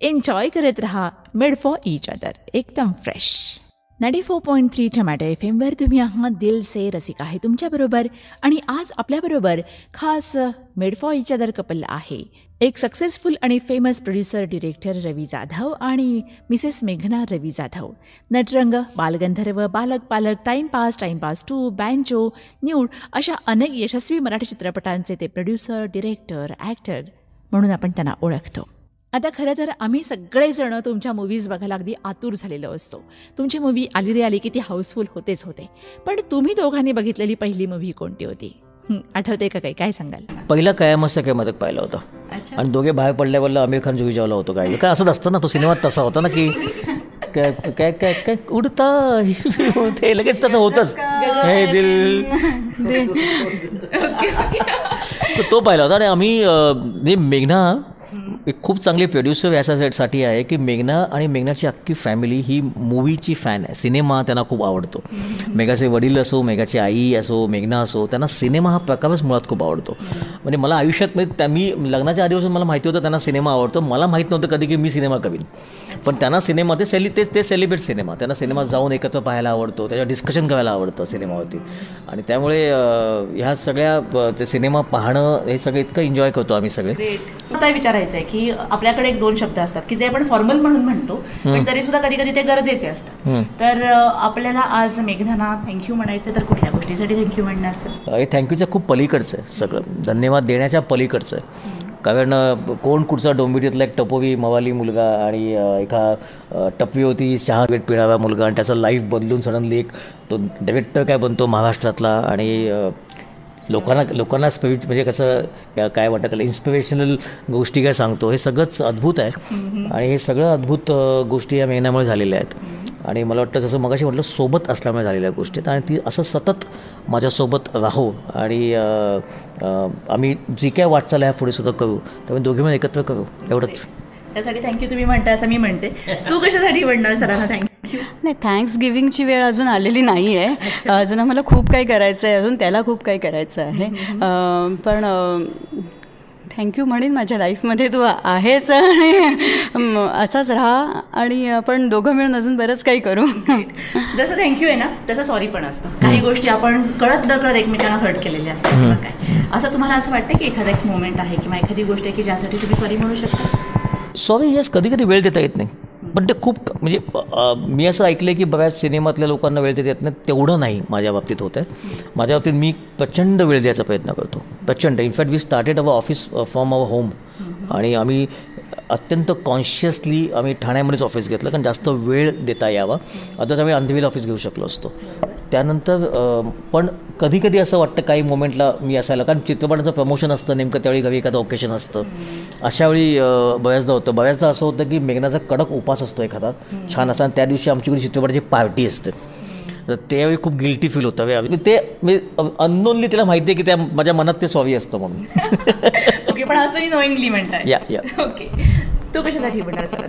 एन्जॉय करत राहा मेड फॉर इच अदर, एकदम फ्रेश. 94.3 टोमॅटो FM वर तुम्ही आहात दिल से. रसिक आहे तुमच्याबरोबर आणि आज आपल्याबरोबर खास made for each other couple आहे. एक सक्सेसफुल आणि फेमस प्रोड्युसर डिरेक्टर रवी जाधव आणि मिसेस मेघना रवी Jadhav. Natarang, Balgandharva, Balak Palak, timepass, timepass 2, बँचो, nude अशा अनेक यशस्वी मराठी चित्रपटांचे ते प्रोड्युसर, डिरेक्टर, ॲक्टर म्हणून आपण त्यांना ओळखतो. आता खरं तर आम्ही सगळेजण तुमच्या मूव्हीज बघायला अगदी आतुर झालेलो असतो. तुमची मूव्ही आली रे आली की ती हाऊसफुल होतेच होते. पण तुम्ही दोघांनी बघितलेली पहिली मूव्ही कोणती होती? आठवते का काही? काय सांगाल? पहिला कयामत काय मदत पाहिला होता आणि दोघे बाहेर पडल्यावर आमिर खान जुई जेवला होतो. काय काय असंच असतं ना, तो सिनेमात तसा होता ना की काय काय काय काय उडता ते लगेच तसं होतंच. हे दिल तो पाहिला होता. आणि आम्ही मेघना एक खूप चांगली प्रोड्युसर यासाठी आहे की मेघना आणि मेघनाची अख्खी फॅमिली ही मूवीची फॅन आहे. सिनेमा त्यांना खूप आवडतो. मेघाचे वडील असो, मेघाची आई असो, मेघना असो, त्यांना सिनेमा हा प्रकारच मुळात खूप आवडतो. म्हणजे मला आयुष्यात मी लग्नाच्या आधीपासून मला माहिती होतं त्यांना सिनेमा आवडतो. मला माहीत नव्हतं कधी की मी सिनेमा करीन, पण त्यांना सिनेमा ते सेलिब्रेट सिनेमा, त्यांना सिनेमा जाऊन एकत्र पाहायला आवडतो, त्याच्यावर डिस्कशन करायला आवडतं सिनेमावरती. आणि त्यामुळे ह्या सगळ्या ते सिनेमा पाहणं हे सगळं इतकं एन्जॉय करतो आम्ही सगळे. आता विचारायचं आहे की आपल्याकडे एक 2 शब्द असतात की जे आपण फॉर्मल म्हणून म्हणतो, पण तरी सुद्धा कधी कधी ते गरजेचे असतात. तर आपल्याला आज मेघनाला थँक्यू म्हणायचं तर कुठल्या गोष्टीसाठी थँक्यू म्हणणार सर? हे थँक्यूच्या खूप पलीकडचं आहे सगळं, धन्यवाद देण्याच्या पलीकडचं आहे. कारण कोण कुठचा डोंबिवलीतला एक टपोरी मवाली मुलगा आणि एका टपरीवरती चहा वेट पिणारा मुलगा आणि त्याचं लाईफ बदलून सडनली एक तो डायरेक्टर काय बनतो महाराष्ट्रातला, आणि लोकांना स्पिरिट म्हणजे कसं काय वाटतं त्याला इन्स्पिरेशनल गोष्टी काय सांगतो, हे सगळंच अद्भुत आहे. आणि हे सगळं अद्भुत गोष्टी या महिन्यामुळे झालेल्या आहेत. आणि मला वाटतं जसं मगाशी म्हटलं सोबत असल्यामुळे झालेल्या गोष्टी आहेत, आणि ती असं सतत माझ्यासोबत राहो आणि आम्ही जी काय वाटचाल आहे पुढे सुद्धा करू, त्यामुळे दोघे मिळून एकत्र करू, एवढंच. त्यासाठी थँक्यू तुम्ही म्हणताय असं मी म्हणते. तू कशासाठी म्हणणार सरांना थँक्यू? नाही, थँक्स गिव्हिंगची वेळ अजून आलेली नाही आहे. अजून आम्हाला खूप काही करायचं आहे, अजून त्याला खूप काही करायचं आहे. पण थँक्यू म्हणेन, माझ्या लाईफमध्ये तू आहेस आणि असाच राहा आणि आपण दोघं मिळून अजून बरंच काही करू. जसं थँक्यू आहे ना तसं सॉरी पण असतं. काही गोष्टी आपण कळत नकळत एकमेकांना हर्ट केलेल्या असतात किंवा काय, असं तुम्हाला असं वाटतं की एखादा एक मोमेंट आहे किंवा एखादी गोष्ट आहे की ज्यासाठी तुम्ही सॉरी म्हणू शकता? सॉरी येस, कधी कधी वेळ देता येत नाही, पण ते खूप म्हणजे मी असं ऐकलं आहे की बऱ्याच सिनेमातल्या लोकांना वेळ देता येत नाही, तेवढं नाही माझ्या बाबतीत होतं आहे. माझ्या बाबतीत मी प्रचंड वेळ द्यायचा प्रयत्न करतो, प्रचंड. In fact we started our office from our home, आणि आम्ही अत्यंत कॉन्शियसली आम्ही ठाण्यामध्येच ऑफिस घेतलं कारण जास्त वेळ देता यावा, अदरच आम्ही अंधेरीला ऑफिस घेऊ शकलो असतो. त्यानंतर पण कधी कधी असं वाटतं काही मोमेंटला मी असायला, कारण चित्रपटाचं प्रमोशन असतं नेमकं त्यावेळी घरी एखादं ओकेशन असतं, अशावेळी बऱ्याचदा होतं. बऱ्याचदा असं होतं की मेघनाचा कडक उपास असतो एखादा छान असा, आणि त्या दिवशी आमच्याकडे चित्रपटाची पार्टी असते, तर त्यावेळी खूप गिल्टी फील होतं. ते मी अननोनली तिला माहिती आहे की त्या माझ्या मनात ते सॉरी असतं म्हणून. ओके, पण असं मी नोईंगली म्हणताय. या ओके, तू कशासाठी म्हणणार सर?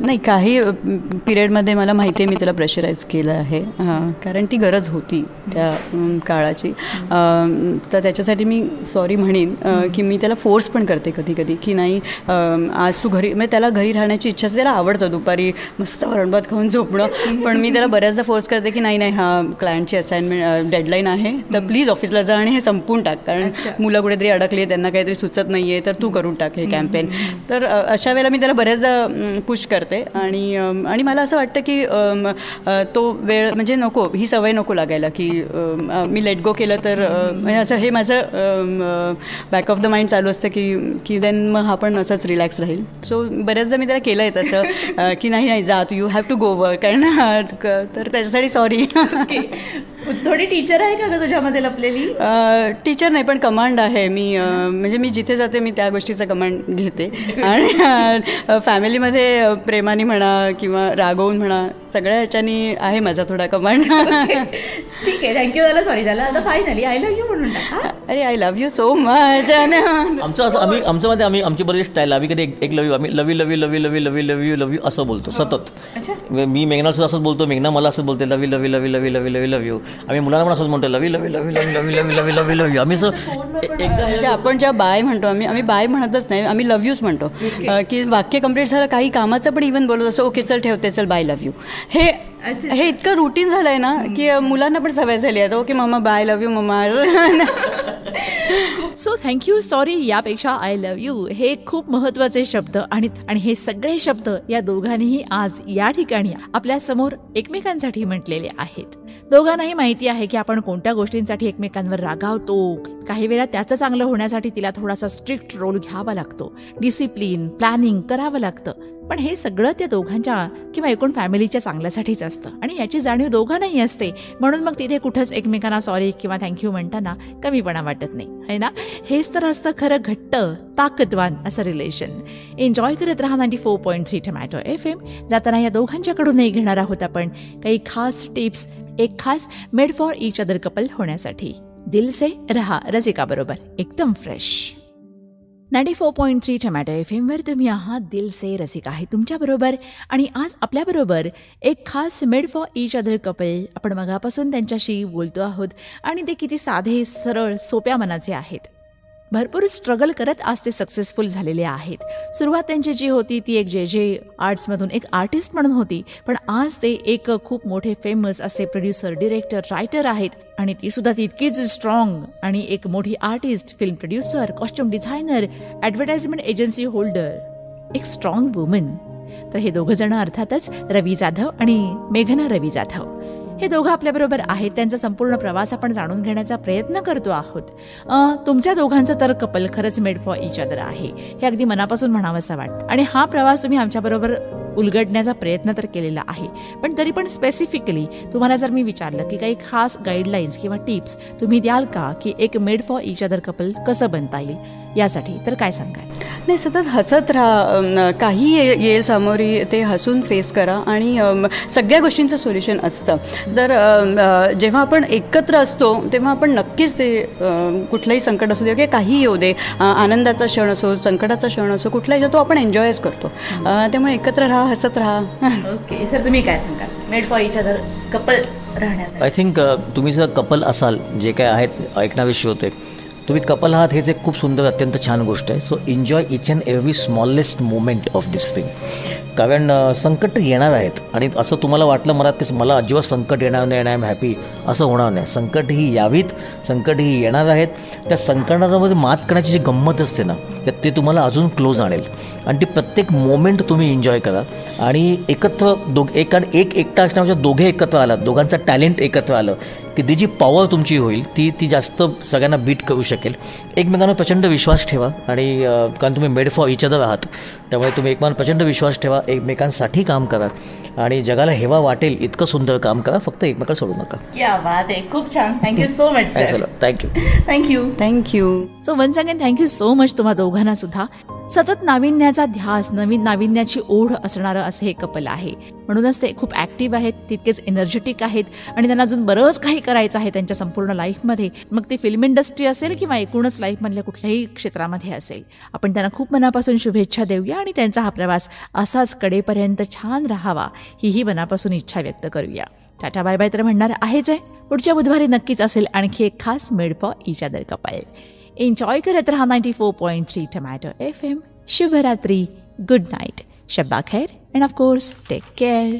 नाही, काही पिरियडमध्ये मला माहिती आहे मी त्याला प्रेशराईज केलं आहे, कारण ती गरज होती त्या काळाची. तर त्याच्यासाठी मी सॉरी म्हणेन की मी त्याला फोर्स पण करते कधी कधी की नाही आज तू घरी, म्हणजे त्याला घरी राहण्याची इच्छा असते, त्याला आवडतं दुपारी मस्त वरणभात खाऊन झोपणं, पण मी त्याला बऱ्याचदा फोर्स करते की नाही नाही, हा क्लायंटची असाइनमेंट डेडलाईन आहे तर प्लीज ऑफिसला जा आणि हे संपून टाक, कारण मुलं कुठेतरी अडकली आहे, त्यांना काहीतरी सुचत नाही आहे, तर तू करून टाक हे कॅम्पेन. तर अशा वेळेला मी त्याला बऱ्याचदा पुश करते. आणि मला असं वाटतं की तो वेळ म्हणजे नको, ही सवय नको लागायला की मी लेट गो केलं तर म्हणजे असं हे माझं बॅक ऑफ द माइंड चालू असतं की देन मग हा पण असंच रिलॅक्स राहील. सो बऱ्याचदा मी त्याला केलं आहे तसं की नाही नाही जा, तू you have to go work, कारण तर त्याच्यासाठी सॉरी. थोडी टीचर आहे का ग तुझ्यामध्ये लपलेली? टीचर नाही, पण कमांड आहे. मी म्हणजे मी जिथे जाते मी त्या गोष्टीचा कमांड घेते, आणि फॅमिलीमध्ये प्रेमाने म्हणा किंवा रागवून म्हणा सगळ्या ह्याच्यानी आहे माझा थोडा कमांड. ठीक आहे, थँक्यू झालं, सॉरी झालं. आता फायनली आय लव्ह यू म्हणून टाका. अरे I love you so much. आमचं असं आमच्यामध्ये आमची बरीच स्टाईल, आम्ही कधी एक लव्ह यू, आम्ही love you love you love you love you love you love you love you असं बोलतो सतत. मी मेघना सुद्धा असंच बोलतो, मेघना मला असंच बोलते love you love you love you love you love you love you love you. आम्ही मुलांना पण असंच म्हणतो love you love you love you love you love you love you love you आम्ही म्हणजे आपण ज्या बाय म्हणतो आम्ही बाय म्हणतच नाही, आम्ही लव्ह यूच म्हणतो. की वाक्य कंप्लीट झालं, काही कामाचं पण इव्हन बोलत असं, ओके चल ठेवते चल बाय लव्ह यू. हे इतकं रुटीन झालं आहे ना की मुलांना पण सवय झाली आहे okay mamma bye love you mamma. So thank you, sorry यापेक्षा आय लव्ह यू हे खूप महत्त्वाचे शब्द, आणि हे सगळे शब्द या दोघांनीही आज या ठिकाणी आपल्या समोर एकमेकांसाठी म्हटलेले आहेत. दोघांनाही माहिती आहे की आपण कोणत्या गोष्टींसाठी एकमेकांवर रागावतो. काही वेळा त्याचं चांगलं होण्यासाठी तिला थोडासा स्ट्रिक्ट रोल घ्यावा लागतो, डिसिप्लिन प्लॅनिंग करावं लागतं, पण हे सगळं त्या दोघांच्या किंवा एकूण फॅमिलीच्या चांगल्यासाठीच असतं आणि याची जाणीव दोघांनाही असते. म्हणून मग तिथे कुठंच एकमेकांना सॉरी किंवा थँक्यू म्हणताना कमीपणा वाटत नाही, है ना? हेच तर असतं खरं घट्ट ताकदवान असं रिलेशन. एन्जॉय करत राहा 94.3 टोमॅटो FM. जाताना या दोघांच्याकडूनही घेणार आहोत आपण काही खास टिप्स, एक खास made for each other couple होण्यासाठी. दिल से रहा रसिका बरोबर एकदम फ्रेश. 94.3 टोमॅटो FM वर तुम्ही आहात. दिल से रसिका आहे तुमच्याबरोबर, आणि आज आपल्याबरोबर एक खास made for each other couple. आपण मगापासून त्यांच्याशी बोलतो आहोत आणि ते किती साधे सरळ सोप्या मनाचे आहेत. भरपूर स्ट्रगल करत आज ते सक्सेसफुल झालेले आहेत. सुरुवात त्यांची जी होती ती एक जे आर्ट्समधून एक आर्टिस्ट म्हणून होती, पण आज ते एक खूप मोठे फेमस असे प्रोड्युसर, डिरेक्टर, रायटर आहेत. आणि ती सुद्धा तितकीच स्ट्रॉंग आणि एक मोठी artist, film producer, costume designer, advertisement agency holder, एक स्ट्रॉंग वुमन. तर हे दोघं जण अर्थातच रवी जाधव आणि मेघना रवी जाधव हे दोघं आपल्याबरोबर आहेत. त्यांचा संपूर्ण प्रवास आपण जाणून घेण्याचा प्रयत्न करतो आहोत. तुमच्या दोघांचं तर कपल खरंच मेड फॉर इच अदर आहे, हे अगदी मनापासून म्हणावंसं वाटतं. आणि हा प्रवास तुम्ही आमच्याबरोबर उलगडण्याचा प्रयत्न तर केलेला आहे. पण तरी पण स्पेसिफिकली तुम्हाला जर मी विचारलं की काही खास गाईडलाईन्स किंवा टिप्स तुम्ही द्याल का की एक made for each other couple कसं बनता येईल यासाठी, तर काय सांगाल? नाही, सतत हसत राहा. काही येईल सामोरी ते हसून फेस करा आणि सगळ्या गोष्टींचं सोल्युशन असतं. तर जेव्हा आपण एकत्र असतो तेव्हा आपण नक्कीच ते कुठलंही संकट असू दे किंवा काही येऊ दे, आनंदाचा क्षण असो, संकटाचा क्षण असो, कुठलाही तो आपण एन्जॉयच करतो. त्यामुळे एकत्र राहा, हसत राहा. ओके सर, तुम्ही काय सांगाल made for each other couple राहण्यासाठी? आय थिंक तुम्ही जर कपल असाल, जे काय आहेत ऐकण्याविषयी होते, तुम्ही कपल आहात हेच एक खूप सुंदर अत्यंत छान गोष्ट आहे. So enjoy each and every smallest moment of this thing. कारण संकट येणार आहेत आणि असं तुम्हाला वाटलं मनात की मला अजिबात संकट येणार नाही आणि आय एम हॅपी, असं होणार नाही. संकट ही यावीत, संकट ही येणार आहेत. त्या संकटामध्ये मात करण्याची जी गंमत असते ना, ते तुम्हाला अजून क्लोज आणेल आणि ती प्रत्येक मोमेंट तुम्ही एन्जॉय करा. आणि एकत्र एक एकटा असण्यापेक्षा दोघे एकत्र आलात, दोघांचं टॅलेंट एकत्र आलं की ती जी पॉवर तुमची होईल ती जास्त सगळ्यांना बीट करू शकेल. एकमेकांवर प्रचंड विश्वास ठेवा आणि कारण तुम्ही मेड फॉर इच अदर आहात, त्यामुळे तुम्ही एकमेकांवर प्रचंड विश्वास ठेवा, एकमेकांसाठी काम करा आणि जगाला हेवा वाटेल इतकं सुंदर काम करा. फक्त एकमेकांना सोडू नका. क्या बात आहे, खूप छान. Thank you so much sir. Thank you. Thank you. So once again thank you so much तुम्हा दोघांना सुद्धा. सतत नाविन्याचा ध्यास, नाविन्याची ओढ असणारं असं हे कपल आहे. म्हणूनच ते खूप ॲक्टिव्ह आहेत, तितकेच एनर्जेटिक आहेत आणि त्यांना अजून बरंच काही करायचं आहे त्यांच्या संपूर्ण लाईफमध्ये. मग ती फिल्म इंडस्ट्री असेल किंवा एकूणच लाईफमधल्या कुठल्याही क्षेत्रामध्ये असेल. आपण त्यांना खूप मनापासून शुभेच्छा देऊया आणि त्यांचा हा प्रवास असाच कडेपर्यंत छान राहावा हीही मनापासून इच्छा व्यक्त करूया. टाटा बाय बाय तर म्हणणार आहेच आहे. पुढच्या बुधवारी नक्कीच असेल आणखी एक खास made for each other couple. Enjoy करत रहा 94.3 टोमॅटो FM. शुभरात्री, गुड नाईट, शब्बा खैर अँड ऑफकोर्स टेक केअर.